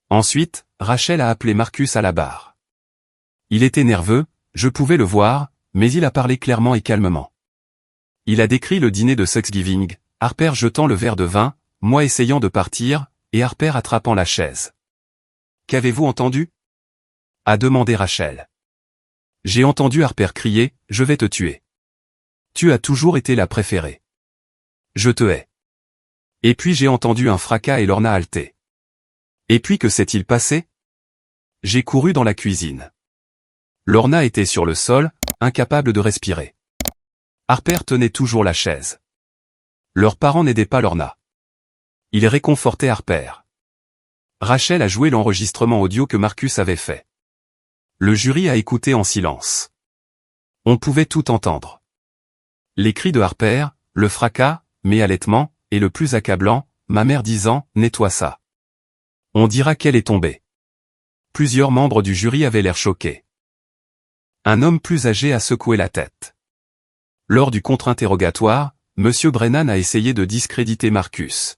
Ensuite, Rachel a appelé Marcus à la barre. Il était nerveux, je pouvais le voir, mais il a parlé clairement et calmement. Il a décrit le dîner de Thanksgiving, Harper jetant le verre de vin, moi essayant de partir, et Harper attrapant la chaise. « Qu'avez-vous entendu ?» a demandé Rachel. J'ai entendu Harper crier, « Je vais te tuer. Tu as toujours été la préférée. Je te hais. » Et puis j'ai entendu un fracas et Lorna halter. Et puis que s'est-il passé ? J'ai couru dans la cuisine. Lorna était sur le sol, incapable de respirer. Harper tenait toujours la chaise. Leurs parents n'aidaient pas Lorna. Ils réconfortaient Harper. Rachel a joué l'enregistrement audio que Marcus avait fait. Le jury a écouté en silence. On pouvait tout entendre. Les cris de Harper, le fracas, mes halètements, et le plus accablant, ma mère disant « Nettoie ça ». On dira qu'elle est tombée. Plusieurs membres du jury avaient l'air choqués. Un homme plus âgé a secoué la tête. Lors du contre-interrogatoire, M. Brennan a essayé de discréditer Marcus.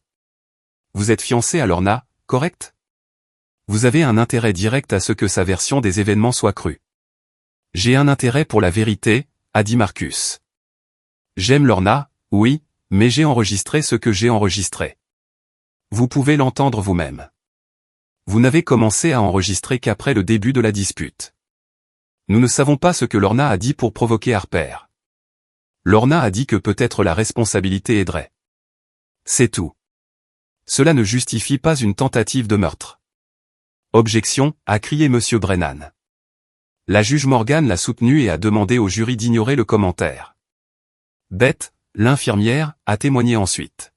Vous êtes fiancé à Lorna, correct ? Vous avez un intérêt direct à ce que sa version des événements soit crue. J'ai un intérêt pour la vérité, a dit Marcus. J'aime Lorna, oui, mais j'ai enregistré ce que j'ai enregistré. Vous pouvez l'entendre vous-même. Vous n'avez commencé à enregistrer qu'après le début de la dispute. Nous ne savons pas ce que Lorna a dit pour provoquer Harper. Lorna a dit que peut-être la responsabilité aiderait. C'est tout. Cela ne justifie pas une tentative de meurtre. Objection, a crié M. Brennan. La juge Morgan l'a soutenu et a demandé au jury d'ignorer le commentaire. Beth, l'infirmière, a témoigné ensuite.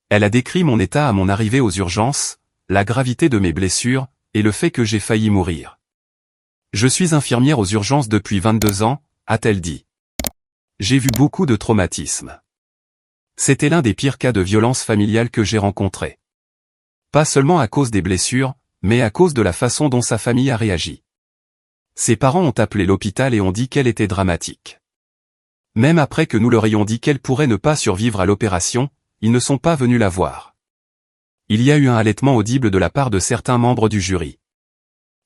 Elle a décrit mon état à mon arrivée aux urgences, la gravité de mes blessures, et le fait que j'ai failli mourir. Je suis infirmière aux urgences depuis 22 ans, a-t-elle dit. J'ai vu beaucoup de traumatismes. C'était l'un des pires cas de violence familiale que j'ai rencontrés. Pas seulement à cause des blessures, mais à cause de la façon dont sa famille a réagi. Ses parents ont appelé l'hôpital et ont dit qu'elle était dramatique. Même après que nous leur ayons dit qu'elle pourrait ne pas survivre à l'opération, ils ne sont pas venus la voir. Il y a eu un halètement audible de la part de certains membres du jury.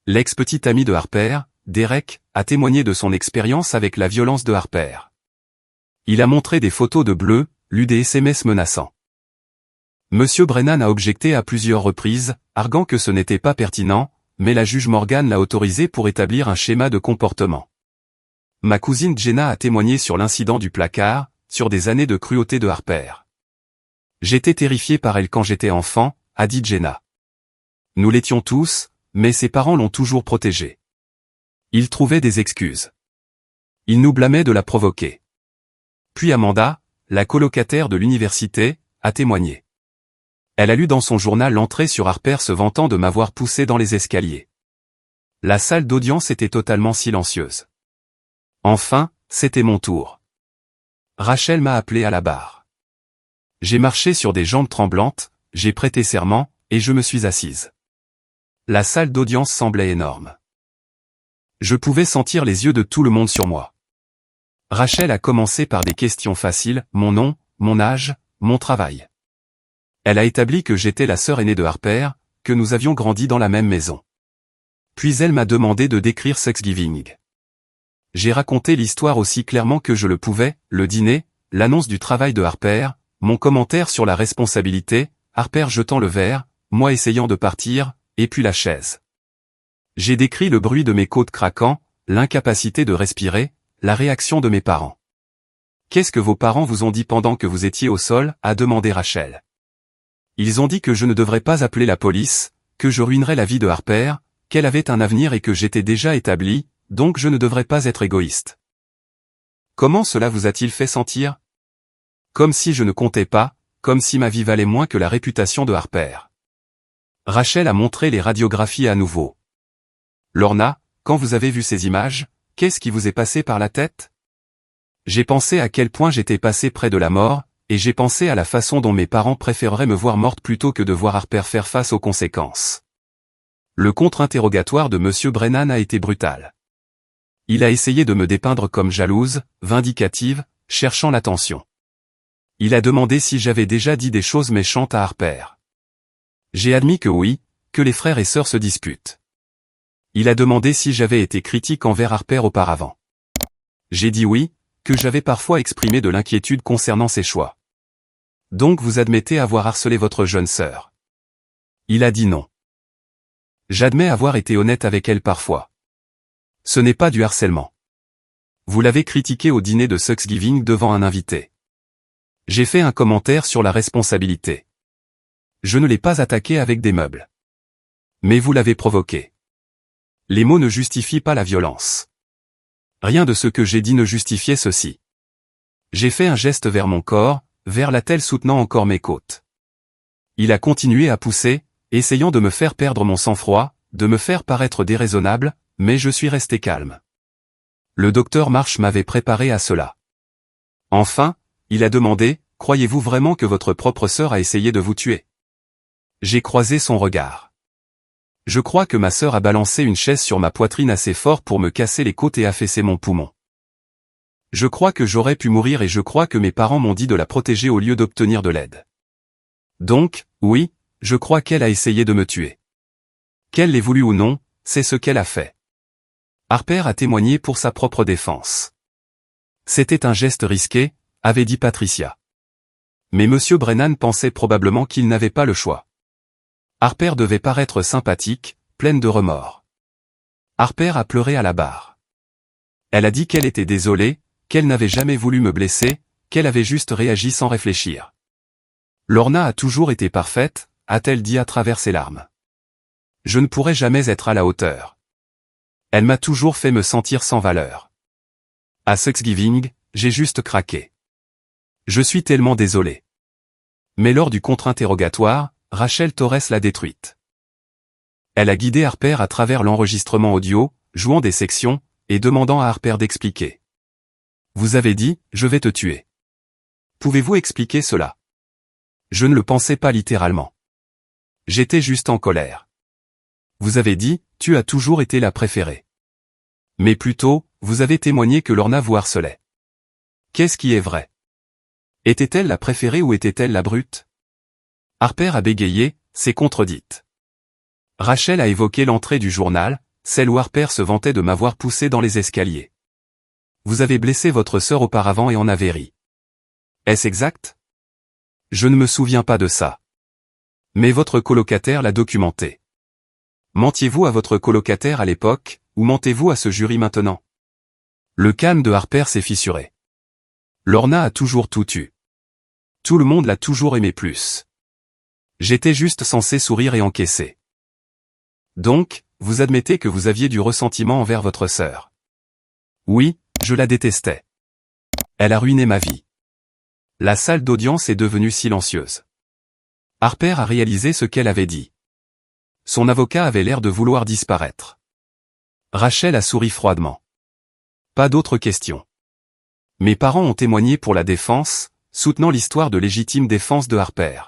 L'ex-petit ami de Harper, Derek, a témoigné de son expérience avec la violence de Harper. Il a montré des photos de Bleu, lu des SMS menaçants. Monsieur Brennan a objecté à plusieurs reprises, arguant que ce n'était pas pertinent, mais la juge Morgan l'a autorisé pour établir un schéma de comportement. ma cousine Jenna a témoigné sur l'incident du placard, sur des années de cruauté de Harper. J'étais terrifié par elle quand j'étais enfant, a dit Jenna. Nous l'étions tous, mais ses parents l'ont toujours protégée. Ils trouvaient des excuses. Ils nous blâmaient de la provoquer. Puis Amanda, la colocataire de l'université, a témoigné. Elle a lu dans son journal l'entrée sur Harper se vantant de m'avoir poussé dans les escaliers. La salle d'audience était totalement silencieuse. Enfin, c'était mon tour. Rachel m'a appelé à la barre. J'ai marché sur des jambes tremblantes, j'ai prêté serment, et je me suis assise. La salle d'audience semblait énorme. Je pouvais sentir les yeux de tout le monde sur moi. Rachel a commencé par des questions faciles, mon nom, mon âge, mon travail. Elle a établi que j'étais la sœur aînée de Harper, que nous avions grandi dans la même maison. Puis elle m'a demandé de décrire Thanksgiving. J'ai raconté l'histoire aussi clairement que je le pouvais, le dîner, l'annonce du travail de Harper, mon commentaire sur la responsabilité, Harper jetant le verre, moi essayant de partir, et puis la chaise. J'ai décrit le bruit de mes côtes craquant, l'incapacité de respirer, la réaction de mes parents. « Qu'est-ce que vos parents vous ont dit pendant que vous étiez au sol ?» a demandé Rachel. Ils ont dit que je ne devrais pas appeler la police, que je ruinerais la vie de Harper, qu'elle avait un avenir et que j'étais déjà établi, donc je ne devrais pas être égoïste. Comment cela vous a-t-il fait sentir? Comme si je ne comptais pas, comme si ma vie valait moins que la réputation de Harper. Rachel a montré les radiographies à nouveau. Lorna, quand vous avez vu ces images, qu'est-ce qui vous est passé par la tête? J'ai pensé à quel point j'étais passé près de la mort, et j'ai pensé à la façon dont mes parents préféreraient me voir morte plutôt que de voir Harper faire face aux conséquences. Le contre-interrogatoire de M. Brennan a été brutal. Il a essayé de me dépeindre comme jalouse, vindicative, cherchant l'attention. Il a demandé si j'avais déjà dit des choses méchantes à Harper. J'ai admis que oui, que les frères et sœurs se disputent. Il a demandé si j'avais été critique envers Harper auparavant. J'ai dit oui, que j'avais parfois exprimé de l'inquiétude concernant ses choix. Donc vous admettez avoir harcelé votre jeune sœur. Il a dit non. J'admets avoir été honnête avec elle parfois. Ce n'est pas du harcèlement. Vous l'avez critiqué au dîner de Thanksgiving devant un invité. J'ai fait un commentaire sur la responsabilité. Je ne l'ai pas attaqué avec des meubles. Mais vous l'avez provoqué. Les mots ne justifient pas la violence. Rien de ce que j'ai dit ne justifiait ceci. J'ai fait un geste vers mon corps, vers la telle soutenant encore mes côtes. Il a continué à pousser, essayant de me faire perdre mon sang-froid, de me faire paraître déraisonnable, mais je suis resté calme. Le docteur Marsh m'avait préparé à cela. Enfin, il a demandé, « Croyez-vous vraiment que votre propre sœur a essayé de vous tuer ?» J'ai croisé son regard. Je crois que ma sœur a balancé une chaise sur ma poitrine assez fort pour me casser les côtes et affaisser mon poumon. Je crois que j'aurais pu mourir et je crois que mes parents m'ont dit de la protéger au lieu d'obtenir de l'aide. Donc, oui, je crois qu'elle a essayé de me tuer. Qu'elle l'ait voulu ou non, c'est ce qu'elle a fait. Harper a témoigné pour sa propre défense. C'était un geste risqué, avait dit Patricia. Mais M. Brennan pensait probablement qu'il n'avait pas le choix. Harper devait paraître sympathique, pleine de remords. Harper a pleuré à la barre. Elle a dit qu'elle était désolée, qu'elle n'avait jamais voulu me blesser, qu'elle avait juste réagi sans réfléchir. Lorna a toujours été parfaite, a-t-elle dit à travers ses larmes. Je ne pourrai jamais être à la hauteur. Elle m'a toujours fait me sentir sans valeur. À Thanksgiving, j'ai juste craqué. Je suis tellement désolé. Mais lors du contre-interrogatoire, Rachel Torres l'a détruite. Elle a guidé Harper à travers l'enregistrement audio, jouant des sections, et demandant à Harper d'expliquer. Vous avez dit, je vais te tuer. Pouvez-vous expliquer cela? Je ne le pensais pas littéralement. J'étais juste en colère. Vous avez dit, tu as toujours été la préférée. Mais plutôt, vous avez témoigné que Lorna vous harcelait. Qu'est-ce qui est vrai? Était-elle la préférée ou était-elle la brute? Harper a bégayé, s'est contredite. Rachel a évoqué l'entrée du journal, celle où Harper se vantait de m'avoir poussé dans les escaliers. Vous avez blessé votre sœur auparavant et en avez ri. Est-ce exact? Je ne me souviens pas de ça. Mais votre colocataire l'a documenté. Mentiez-vous à votre colocataire à l'époque, ou mentez-vous à ce jury maintenant? Le calme de Harper s'est fissuré. Lorna a toujours tout eu. Tout le monde l'a toujours aimé plus. J'étais juste censé sourire et encaisser. Donc, vous admettez que vous aviez du ressentiment envers votre sœur. Oui, je la détestais. Elle a ruiné ma vie. La salle d'audience est devenue silencieuse. Harper a réalisé ce qu'elle avait dit. Son avocat avait l'air de vouloir disparaître. Rachel a souri froidement. Pas d'autres questions. Mes parents ont témoigné pour la défense, soutenant l'histoire de légitime défense de Harper.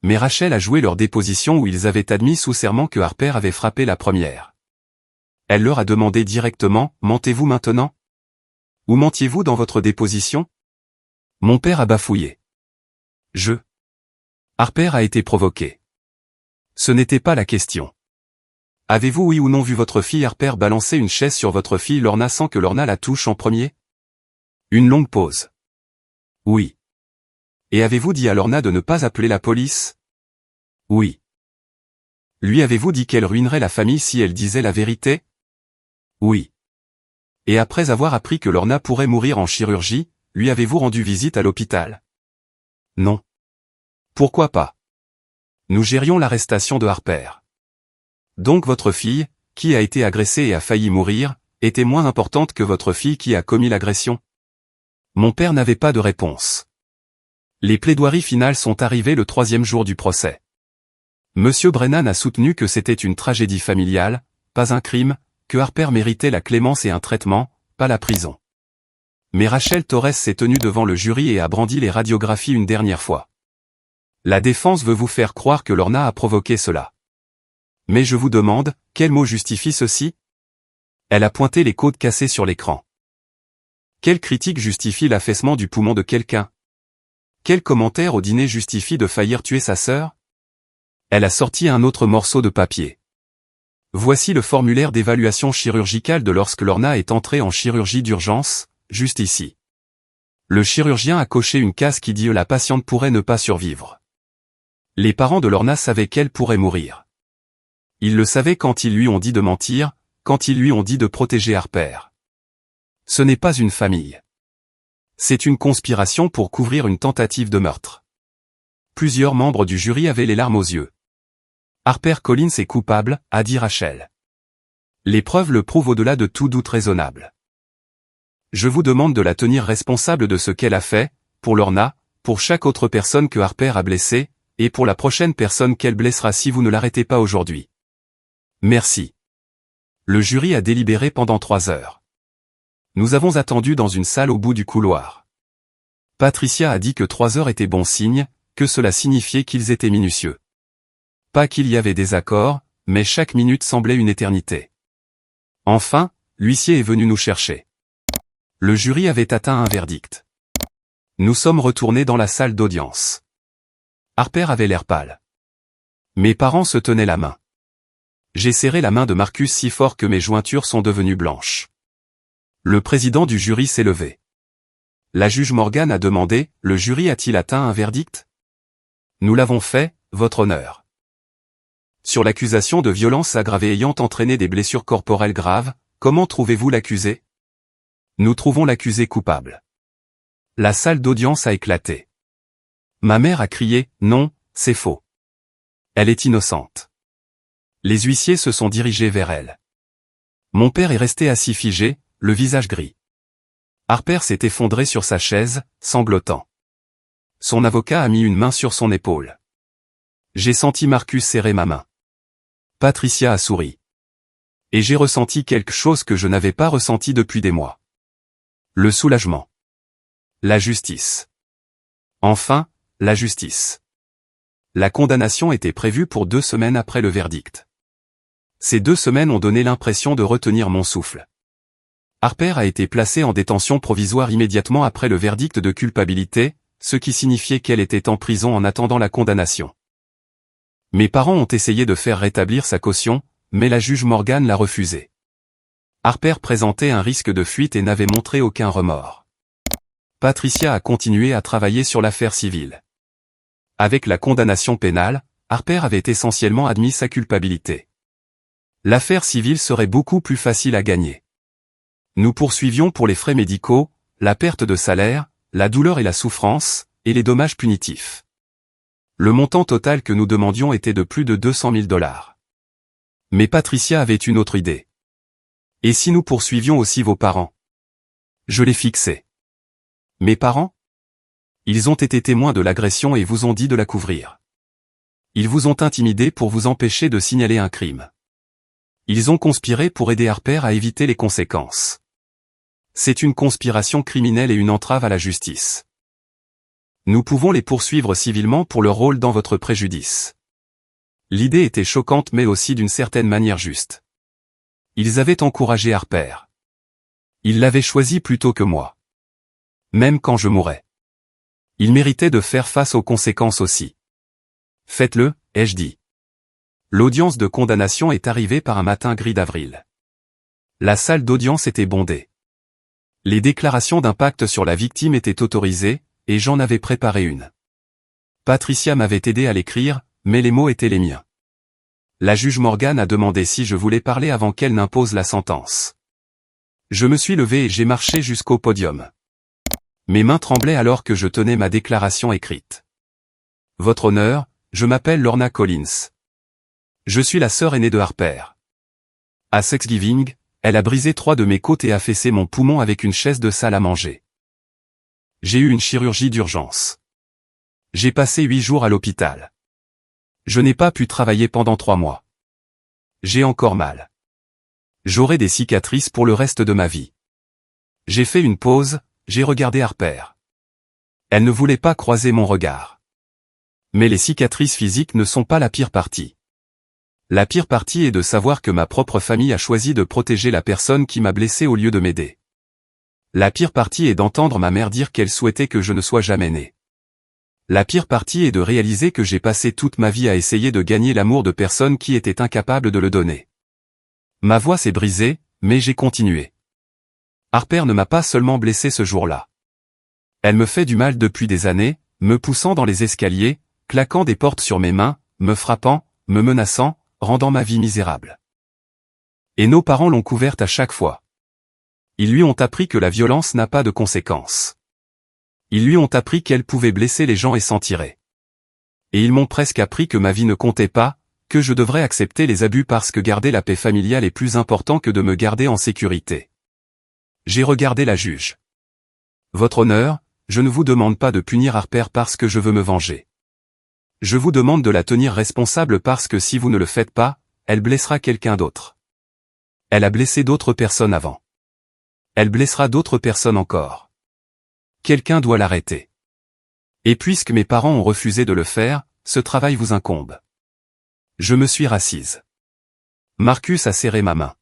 Mais Rachel a joué leur déposition où ils avaient admis sous serment que Harper avait frappé la première. Elle leur a demandé directement, « Mentez-vous maintenant ? Ou mentiez-vous dans votre déposition ?» Mon père a bafouillé. Harper a été provoqué. Ce n'était pas la question. Avez-vous oui ou non vu votre fille Harper balancer une chaise sur votre fille Lorna sans que Lorna la touche en premier? Une longue pause. Oui. Et avez-vous dit à Lorna de ne pas appeler la police? Oui. Lui avez-vous dit qu'elle ruinerait la famille si elle disait la vérité? Oui. Et après avoir appris que Lorna pourrait mourir en chirurgie, lui avez-vous rendu visite à l'hôpital? Non. Pourquoi pas? Nous gérions l'arrestation de Harper. Donc votre fille, qui a été agressée et a failli mourir, était moins importante que votre fille qui a commis l'agression? Mon père n'avait pas de réponse. Les plaidoiries finales sont arrivées le 3e jour du procès. Monsieur Brennan a soutenu que c'était une tragédie familiale, pas un crime, que Harper méritait la clémence et un traitement, pas la prison. Mais Rachel Torres s'est tenue devant le jury et a brandi les radiographies une dernière fois. La défense veut vous faire croire que Lorna a provoqué cela. Mais je vous demande, quel mot justifie ceci? Elle a pointé les côtes cassées sur l'écran. Quelle critique justifie l'affaissement du poumon de quelqu'un? Quel commentaire au dîner justifie de faillir tuer sa sœur? Elle a sorti un autre morceau de papier. Voici le formulaire d'évaluation chirurgicale de lorsque Lorna est entrée en chirurgie d'urgence, juste ici. Le chirurgien a coché une case qui dit « La patiente pourrait ne pas survivre ». Les parents de Lorna savaient qu'elle pourrait mourir. Ils le savaient quand ils lui ont dit de mentir, quand ils lui ont dit de protéger Harper. Ce n'est pas une famille. C'est une conspiration pour couvrir une tentative de meurtre. Plusieurs membres du jury avaient les larmes aux yeux. Harper Collins est coupable, a dit Rachel. Les preuves le prouvent au-delà de tout doute raisonnable. Je vous demande de la tenir responsable de ce qu'elle a fait, pour Lorna, pour chaque autre personne que Harper a blessée, et pour la prochaine personne qu'elle blessera si vous ne l'arrêtez pas aujourd'hui. Merci. Le jury a délibéré pendant 3 heures. Nous avons attendu dans une salle au bout du couloir. Patricia a dit que 3 heures étaient bon signe, que cela signifiait qu'ils étaient minutieux. Pas qu'il y avait des accords, mais chaque minute semblait une éternité. Enfin, l'huissier est venu nous chercher. Le jury avait atteint un verdict. Nous sommes retournés dans la salle d'audience. Harper avait l'air pâle. Mes parents se tenaient la main. J'ai serré la main de Marcus si fort que mes jointures sont devenues blanches. Le président du jury s'est levé. La juge Morgan a demandé, le jury a-t-il atteint un verdict? Nous l'avons fait, votre honneur. Sur l'accusation de violence aggravée ayant entraîné des blessures corporelles graves, comment trouvez-vous l'accusé? Nous trouvons l'accusé coupable. La salle d'audience a éclaté. Ma mère a crié, non, c'est faux. Elle est innocente. Les huissiers se sont dirigés vers elle. Mon père est resté assis figé, le visage gris. Harper s'est effondré sur sa chaise, sanglotant. Son avocat a mis une main sur son épaule. J'ai senti Marcus serrer ma main. Patricia a souri. Et j'ai ressenti quelque chose que je n'avais pas ressenti depuis des mois. Le soulagement. La justice. Enfin, la justice. La condamnation était prévue pour 2 semaines après le verdict. Ces 2 semaines ont donné l'impression de retenir mon souffle. Harper a été placée en détention provisoire immédiatement après le verdict de culpabilité, ce qui signifiait qu'elle était en prison en attendant la condamnation. Mes parents ont essayé de faire rétablir sa caution, mais la juge Morgan l'a refusé. Harper présentait un risque de fuite et n'avait montré aucun remords. Patricia a continué à travailler sur l'affaire civile. Avec la condamnation pénale, Harper avait essentiellement admis sa culpabilité. L'affaire civile serait beaucoup plus facile à gagner. Nous poursuivions pour les frais médicaux, la perte de salaire, la douleur et la souffrance, et les dommages punitifs. Le montant total que nous demandions était de plus de 200 000 $. Mais Patricia avait une autre idée. Et si nous poursuivions aussi vos parents? Je les fixais. Mes parents? Ils ont été témoins de l'agression et vous ont dit de la couvrir. Ils vous ont intimidé pour vous empêcher de signaler un crime. Ils ont conspiré pour aider Harper à éviter les conséquences. C'est une conspiration criminelle et une entrave à la justice. Nous pouvons les poursuivre civilement pour leur rôle dans votre préjudice. L'idée était choquante mais aussi d'une certaine manière juste. Ils avaient encouragé Harper. Ils l'avaient choisi plutôt que moi. Même quand je mourrais. Ils méritaient de faire face aux conséquences aussi. Faites-le, ai-je dit. L'audience de condamnation est arrivée par un matin gris d'avril. La salle d'audience était bondée. Les déclarations d'impact sur la victime étaient autorisées, et j'en avais préparé une. Patricia m'avait aidé à l'écrire, mais les mots étaient les miens. La juge Morgan a demandé si je voulais parler avant qu'elle n'impose la sentence. Je me suis levé et j'ai marché jusqu'au podium. Mes mains tremblaient alors que je tenais ma déclaration écrite. Votre honneur, je m'appelle Lorna Collins. Je suis la sœur aînée de Harper. À Thanksgiving, elle a brisé 3 de mes côtes et affaissé mon poumon avec une chaise de salle à manger. J'ai eu une chirurgie d'urgence. J'ai passé 8 jours à l'hôpital. Je n'ai pas pu travailler pendant 3 mois. J'ai encore mal. J'aurai des cicatrices pour le reste de ma vie. J'ai fait une pause, j'ai regardé Harper. Elle ne voulait pas croiser mon regard. Mais les cicatrices physiques ne sont pas la pire partie. La pire partie est de savoir que ma propre famille a choisi de protéger la personne qui m'a blessé au lieu de m'aider. La pire partie est d'entendre ma mère dire qu'elle souhaitait que je ne sois jamais né. La pire partie est de réaliser que j'ai passé toute ma vie à essayer de gagner l'amour de personnes qui étaient incapables de le donner. Ma voix s'est brisée, mais j'ai continué. Harper ne m'a pas seulement blessé ce jour-là. Elle me fait du mal depuis des années, me poussant dans les escaliers, claquant des portes sur mes mains, me frappant, me menaçant, rendant ma vie misérable. Et nos parents l'ont couverte à chaque fois. Ils lui ont appris que la violence n'a pas de conséquences. Ils lui ont appris qu'elle pouvait blesser les gens et s'en tirer. Et ils m'ont presque appris que ma vie ne comptait pas, que je devrais accepter les abus parce que garder la paix familiale est plus important que de me garder en sécurité. J'ai regardé la juge. Votre honneur, je ne vous demande pas de punir Harper parce que je veux me venger. Je vous demande de la tenir responsable parce que si vous ne le faites pas, elle blessera quelqu'un d'autre. Elle a blessé d'autres personnes avant. Elle blessera d'autres personnes encore. Quelqu'un doit l'arrêter. Et puisque mes parents ont refusé de le faire, ce travail vous incombe. Je me suis rassise. Marcus a serré ma main.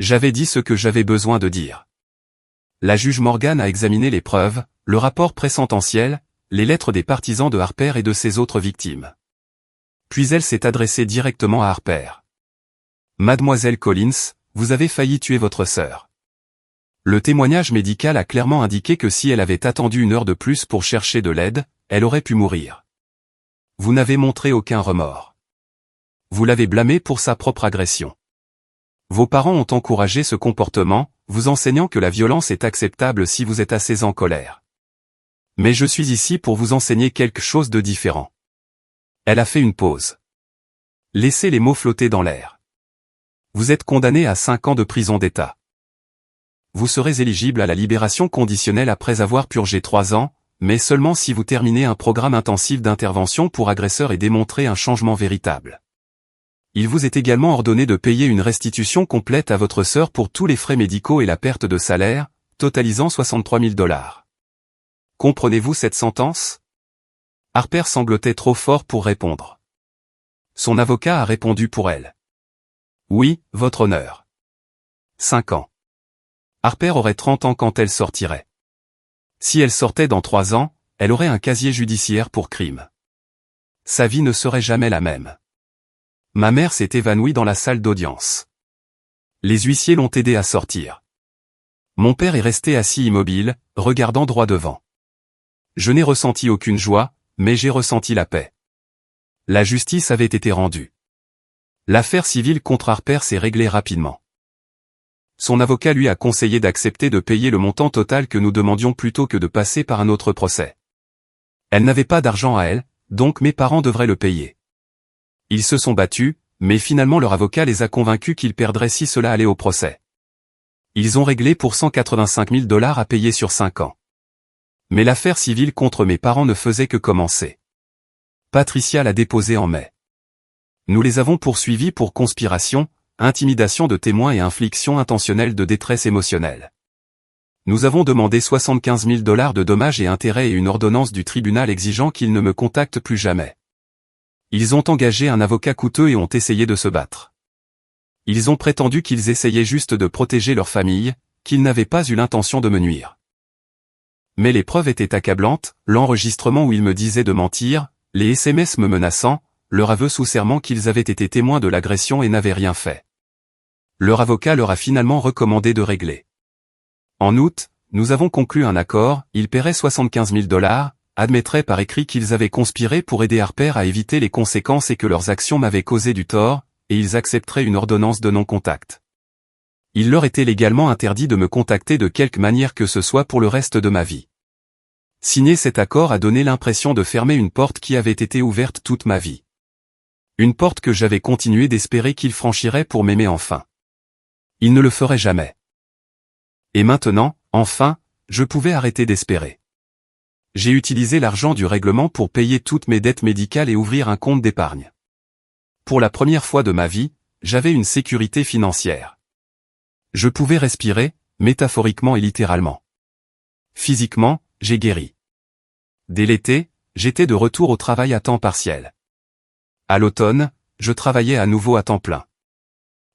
J'avais dit ce que j'avais besoin de dire. La juge Morgan a examiné les preuves, le rapport présententiel, les lettres des partisans de Harper et de ses autres victimes. Puis elle s'est adressée directement à Harper. Mademoiselle Collins, vous avez failli tuer votre sœur. Le témoignage médical a clairement indiqué que si elle avait attendu 1 heure de plus pour chercher de l'aide, elle aurait pu mourir. Vous n'avez montré aucun remords. Vous l'avez blâmée pour sa propre agression. Vos parents ont encouragé ce comportement, vous enseignant que la violence est acceptable si vous êtes assez en colère. Mais je suis ici pour vous enseigner quelque chose de différent. Elle a fait une pause. Laissez les mots flotter dans l'air. Vous êtes condamné à 5 ans de prison d'État. Vous serez éligible à la libération conditionnelle après avoir purgé 3 ans, mais seulement si vous terminez un programme intensif d'intervention pour agresseurs et démontrez un changement véritable. Il vous est également ordonné de payer une restitution complète à votre sœur pour tous les frais médicaux et la perte de salaire, totalisant 63 000 $. Comprenez-vous cette sentence? Harper sanglotait trop fort pour répondre. Son avocat a répondu pour elle. Oui, votre honneur. 5 ans. Harper aurait 30 ans quand elle sortirait. Si elle sortait dans 3 ans, elle aurait un casier judiciaire pour crime. Sa vie ne serait jamais la même. Ma mère s'est évanouie dans la salle d'audience. Les huissiers l'ont aidée à sortir. Mon père est resté assis immobile, regardant droit devant. Je n'ai ressenti aucune joie, mais j'ai ressenti la paix. La justice avait été rendue. L'affaire civile contre Harper s'est réglée rapidement. Son avocat lui a conseillé d'accepter de payer le montant total que nous demandions plutôt que de passer par un autre procès. Elle n'avait pas d'argent à elle, donc mes parents devraient le payer. Ils se sont battus, mais finalement leur avocat les a convaincus qu'ils perdraient si cela allait au procès. Ils ont réglé pour 185 000 $ à payer sur 5 ans. Mais l'affaire civile contre mes parents ne faisait que commencer. Patricia l'a déposée en mai. Nous les avons poursuivis pour conspiration, intimidation de témoins et infliction intentionnelle de détresse émotionnelle. Nous avons demandé 75 000 $ de dommages et intérêts et une ordonnance du tribunal exigeant qu'ils ne me contactent plus jamais. Ils ont engagé un avocat coûteux et ont essayé de se battre. Ils ont prétendu qu'ils essayaient juste de protéger leur famille, qu'ils n'avaient pas eu l'intention de me nuire. Mais les preuves étaient accablantes, l'enregistrement où ils me disaient de mentir, les SMS me menaçant, leur aveu sous serment qu'ils avaient été témoins de l'agression et n'avaient rien fait. Leur avocat leur a finalement recommandé de régler. En août, nous avons conclu un accord, ils paieraient 75 000 $, admettraient par écrit qu'ils avaient conspiré pour aider Harper à éviter les conséquences et que leurs actions m'avaient causé du tort, et ils accepteraient une ordonnance de non-contact. Il leur était légalement interdit de me contacter de quelque manière que ce soit pour le reste de ma vie. Signer cet accord a donné l'impression de fermer une porte qui avait été ouverte toute ma vie. Une porte que j'avais continué d'espérer qu'ils franchiraient pour m'aimer enfin. Ils ne le feraient jamais. Et maintenant, enfin, je pouvais arrêter d'espérer. J'ai utilisé l'argent du règlement pour payer toutes mes dettes médicales et ouvrir un compte d'épargne. Pour la première fois de ma vie, j'avais une sécurité financière. Je pouvais respirer, métaphoriquement et littéralement. Physiquement, j'ai guéri. Dès l'été, j'étais de retour au travail à temps partiel. À l'automne, je travaillais à nouveau à temps plein.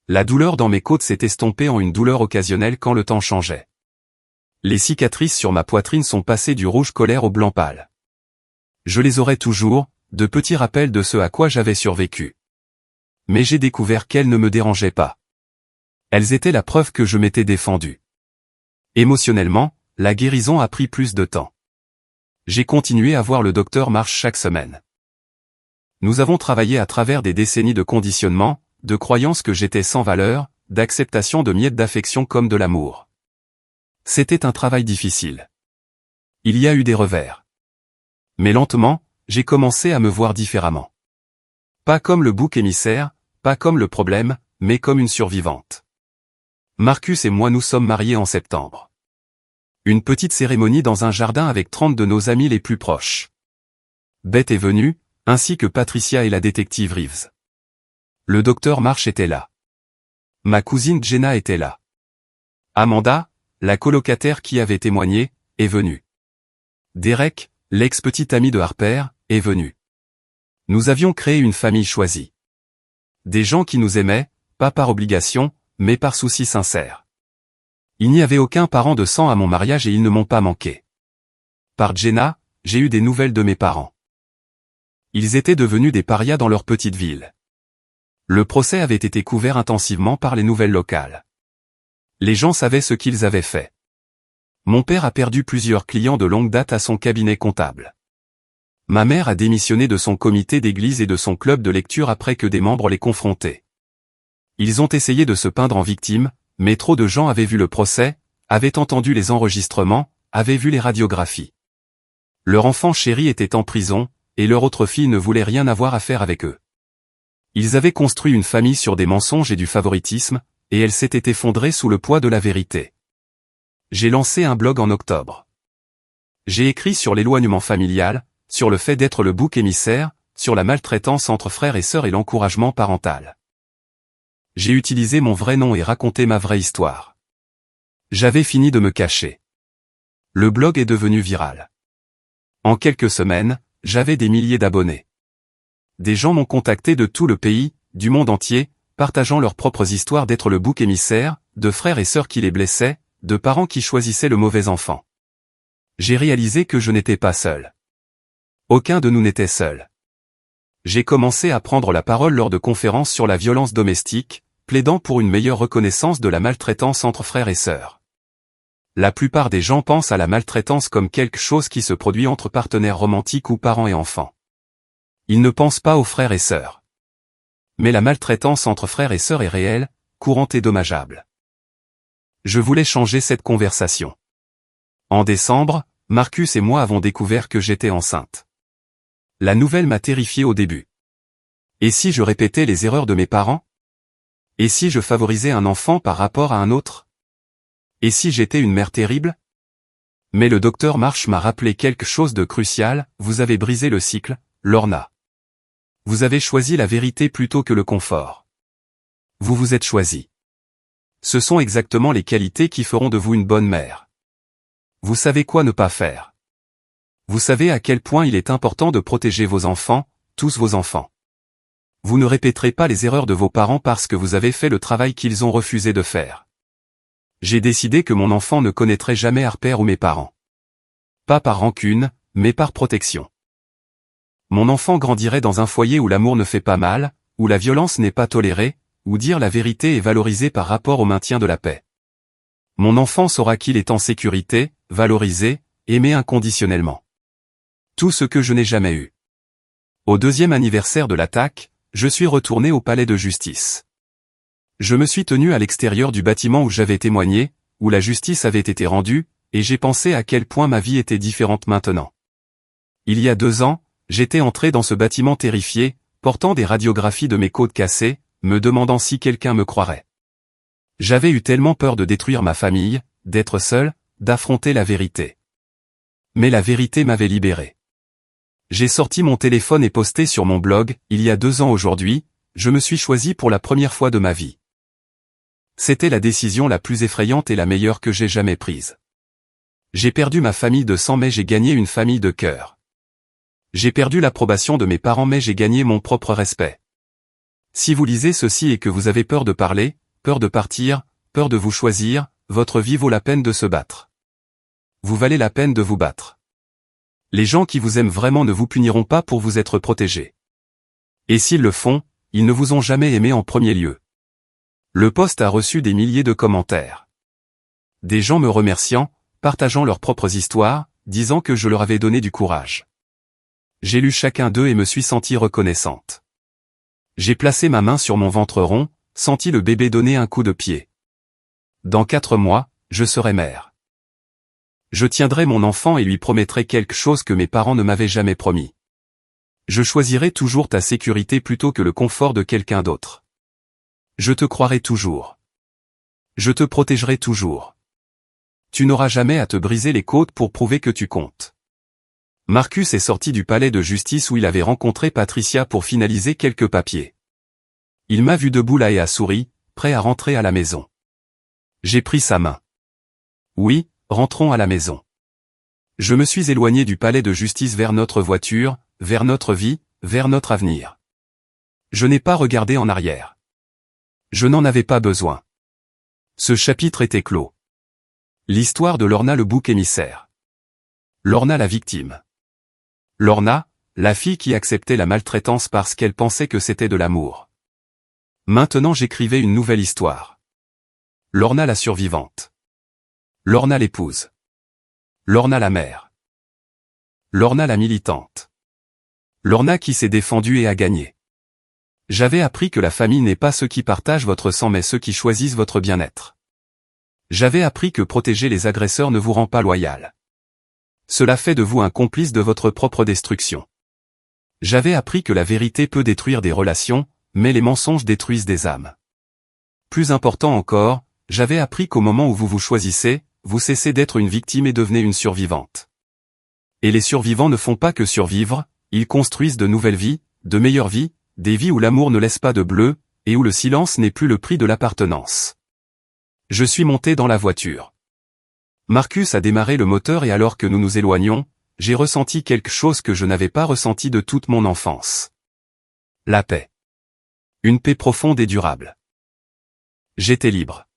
La douleur dans mes côtes s'est estompée en une douleur occasionnelle quand le temps changeait. Les cicatrices sur ma poitrine sont passées du rouge colère au blanc pâle. Je les aurai toujours, de petits rappels de ce à quoi j'avais survécu. Mais j'ai découvert qu'elles ne me dérangeaient pas. Elles étaient la preuve que je m'étais défendu. Émotionnellement, la guérison a pris plus de temps. J'ai continué à voir le docteur Marsh chaque semaine. Nous avons travaillé à travers des décennies de conditionnement, de croyances que j'étais sans valeur, d'acceptation de miettes d'affection comme de l'amour. C'était un travail difficile. Il y a eu des revers. Mais lentement, j'ai commencé à me voir différemment. Pas comme le bouc émissaire, pas comme le problème, mais comme une survivante. Marcus et moi nous sommes mariés en septembre. Une petite cérémonie dans un jardin avec 30 de nos amis les plus proches. Beth est venue, ainsi que Patricia et la détective Reeves. Le docteur Marsh était là. Ma cousine Jenna était là. Amanda, la colocataire qui avait témoigné, est venue. Derek, l'ex-petit ami de Harper, est venu. Nous avions créé une famille choisie. Des gens qui nous aimaient, pas par obligation, mais par souci sincère. Il n'y avait aucun parent de sang à mon mariage et ils ne m'ont pas manqué. Par Jenna, j'ai eu des nouvelles de mes parents. Ils étaient devenus des parias dans leur petite ville. Le procès avait été couvert intensivement par les nouvelles locales. Les gens savaient ce qu'ils avaient fait. Mon père a perdu plusieurs clients de longue date à son cabinet comptable. Ma mère a démissionné de son comité d'église et de son club de lecture après que des membres les confrontaient. Ils ont essayé de se peindre en victimes, mais trop de gens avaient vu le procès, avaient entendu les enregistrements, avaient vu les radiographies. Leur enfant chéri était en prison, et leur autre fille ne voulait rien avoir à faire avec eux. Ils avaient construit une famille sur des mensonges et du favoritisme, et elle s'était effondrée sous le poids de la vérité. J'ai lancé un blog en octobre. J'ai écrit sur l'éloignement familial, sur le fait d'être le bouc émissaire, sur la maltraitance entre frères et sœurs et l'encouragement parental. J'ai utilisé mon vrai nom et raconté ma vraie histoire. J'avais fini de me cacher. Le blog est devenu viral. En quelques semaines, j'avais des milliers d'abonnés. Des gens m'ont contacté de tout le pays, du monde entier, partageant leurs propres histoires d'être le bouc émissaire, de frères et sœurs qui les blessaient, de parents qui choisissaient le mauvais enfant. J'ai réalisé que je n'étais pas seul. Aucun de nous n'était seul. J'ai commencé à prendre la parole lors de conférences sur la violence domestique, plaidant pour une meilleure reconnaissance de la maltraitance entre frères et sœurs. La plupart des gens pensent à la maltraitance comme quelque chose qui se produit entre partenaires romantiques ou parents et enfants. Ils ne pensent pas aux frères et sœurs. Mais la maltraitance entre frères et sœurs est réelle, courante et dommageable. Je voulais changer cette conversation. En décembre, Marcus et moi avons découvert que j'étais enceinte. La nouvelle m'a terrifié au début. Et si je répétais les erreurs de mes parents? Et si je favorisais un enfant par rapport à un autre? Et si j'étais une mère terrible? Mais le docteur Marsh m'a rappelé quelque chose de crucial: vous avez brisé le cycle, Lorna. Vous avez choisi la vérité plutôt que le confort. Vous vous êtes choisi. Ce sont exactement les qualités qui feront de vous une bonne mère. Vous savez quoi ne pas faire. Vous savez à quel point il est important de protéger vos enfants, tous vos enfants. Vous ne répéterez pas les erreurs de vos parents parce que vous avez fait le travail qu'ils ont refusé de faire. J'ai décidé que mon enfant ne connaîtrait jamais Harper ou mes parents. Pas par rancune, mais par protection. Mon enfant grandirait dans un foyer où l'amour ne fait pas mal, où la violence n'est pas tolérée, où dire la vérité est valorisé par rapport au maintien de la paix. Mon enfant saura qu'il est en sécurité, valorisé, aimé inconditionnellement. Tout ce que je n'ai jamais eu. Au 2e anniversaire de l'attaque, je suis retourné au palais de justice. Je me suis tenu à l'extérieur du bâtiment où j'avais témoigné, où la justice avait été rendue, et j'ai pensé à quel point ma vie était différente maintenant. Il y a 2 ans, j'étais entré dans ce bâtiment terrifié, portant des radiographies de mes côtes cassées, me demandant si quelqu'un me croirait. J'avais eu tellement peur de détruire ma famille, d'être seul, d'affronter la vérité. Mais la vérité m'avait libéré. J'ai sorti mon téléphone et posté sur mon blog: il y a 2 ans aujourd'hui, je me suis choisi pour la première fois de ma vie. C'était la décision la plus effrayante et la meilleure que j'ai jamais prise. J'ai perdu ma famille de sang mais j'ai gagné une famille de cœur. J'ai perdu l'approbation de mes parents mais j'ai gagné mon propre respect. Si vous lisez ceci et que vous avez peur de parler, peur de partir, peur de vous choisir, votre vie vaut la peine de se battre. Vous valez la peine de vous battre. Les gens qui vous aiment vraiment ne vous puniront pas pour vous être protégés. Et s'ils le font, ils ne vous ont jamais aimé en premier lieu. Le post a reçu des milliers de commentaires. Des gens me remerciant, partageant leurs propres histoires, disant que je leur avais donné du courage. J'ai lu chacun d'eux et me suis sentie reconnaissante. J'ai placé ma main sur mon ventre rond, senti le bébé donner un coup de pied. Dans 4 mois, je serai mère. Je tiendrai mon enfant et lui promettrai quelque chose que mes parents ne m'avaient jamais promis. Je choisirai toujours ta sécurité plutôt que le confort de quelqu'un d'autre. Je te croirai toujours. Je te protégerai toujours. Tu n'auras jamais à te briser les côtes pour prouver que tu comptes. Marcus est sorti du palais de justice où il avait rencontré Patricia pour finaliser quelques papiers. Il m'a vu debout là et a souri, prêt à rentrer à la maison. J'ai pris sa main. Oui, rentrons à la maison. Je me suis éloigné du palais de justice vers notre voiture, vers notre vie, vers notre avenir. Je n'ai pas regardé en arrière. Je n'en avais pas besoin. Ce chapitre était clos. L'histoire de Lorna le bouc émissaire. Lorna la victime. Lorna, la fille qui acceptait la maltraitance parce qu'elle pensait que c'était de l'amour. Maintenant j'écrivais une nouvelle histoire. Lorna la survivante. Lorna l'épouse. Lorna la mère. Lorna la militante. Lorna qui s'est défendue et a gagné. J'avais appris que la famille n'est pas ceux qui partagent votre sang mais ceux qui choisissent votre bien-être. J'avais appris que protéger les agresseurs ne vous rend pas loyal. Cela fait de vous un complice de votre propre destruction. J'avais appris que la vérité peut détruire des relations, mais les mensonges détruisent des âmes. Plus important encore, j'avais appris qu'au moment où vous vous choisissez, vous cessez d'être une victime et devenez une survivante. Et les survivants ne font pas que survivre, ils construisent de nouvelles vies, de meilleures vies, des vies où l'amour ne laisse pas de bleu, et où le silence n'est plus le prix de l'appartenance. Je suis monté dans la voiture. Marcus a démarré le moteur et alors que nous nous éloignions, j'ai ressenti quelque chose que je n'avais pas ressenti de toute mon enfance. La paix. Une paix profonde et durable. J'étais libre.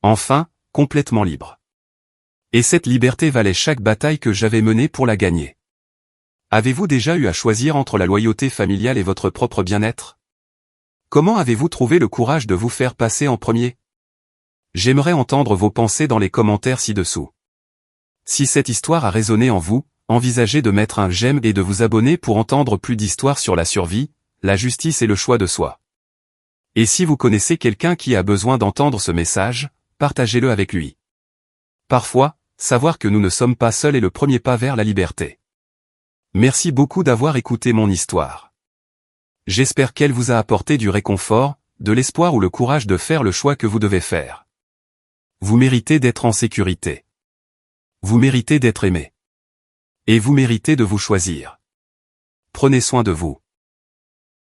Enfin, complètement libre. Et cette liberté valait chaque bataille que j'avais menée pour la gagner. Avez-vous déjà eu à choisir entre la loyauté familiale et votre propre bien-être? Comment avez-vous trouvé le courage de vous faire passer en premier? J'aimerais entendre vos pensées dans les commentaires ci-dessous. Si cette histoire a résonné en vous, envisagez de mettre un j'aime et de vous abonner pour entendre plus d'histoires sur la survie, la justice et le choix de soi. Et si vous connaissez quelqu'un qui a besoin d'entendre ce message, partagez-le avec lui. Parfois, savoir que nous ne sommes pas seuls est le premier pas vers la liberté. Merci beaucoup d'avoir écouté mon histoire. J'espère qu'elle vous a apporté du réconfort, de l'espoir ou le courage de faire le choix que vous devez faire. Vous méritez d'être en sécurité. Vous méritez d'être aimé. Et vous méritez de vous choisir. Prenez soin de vous.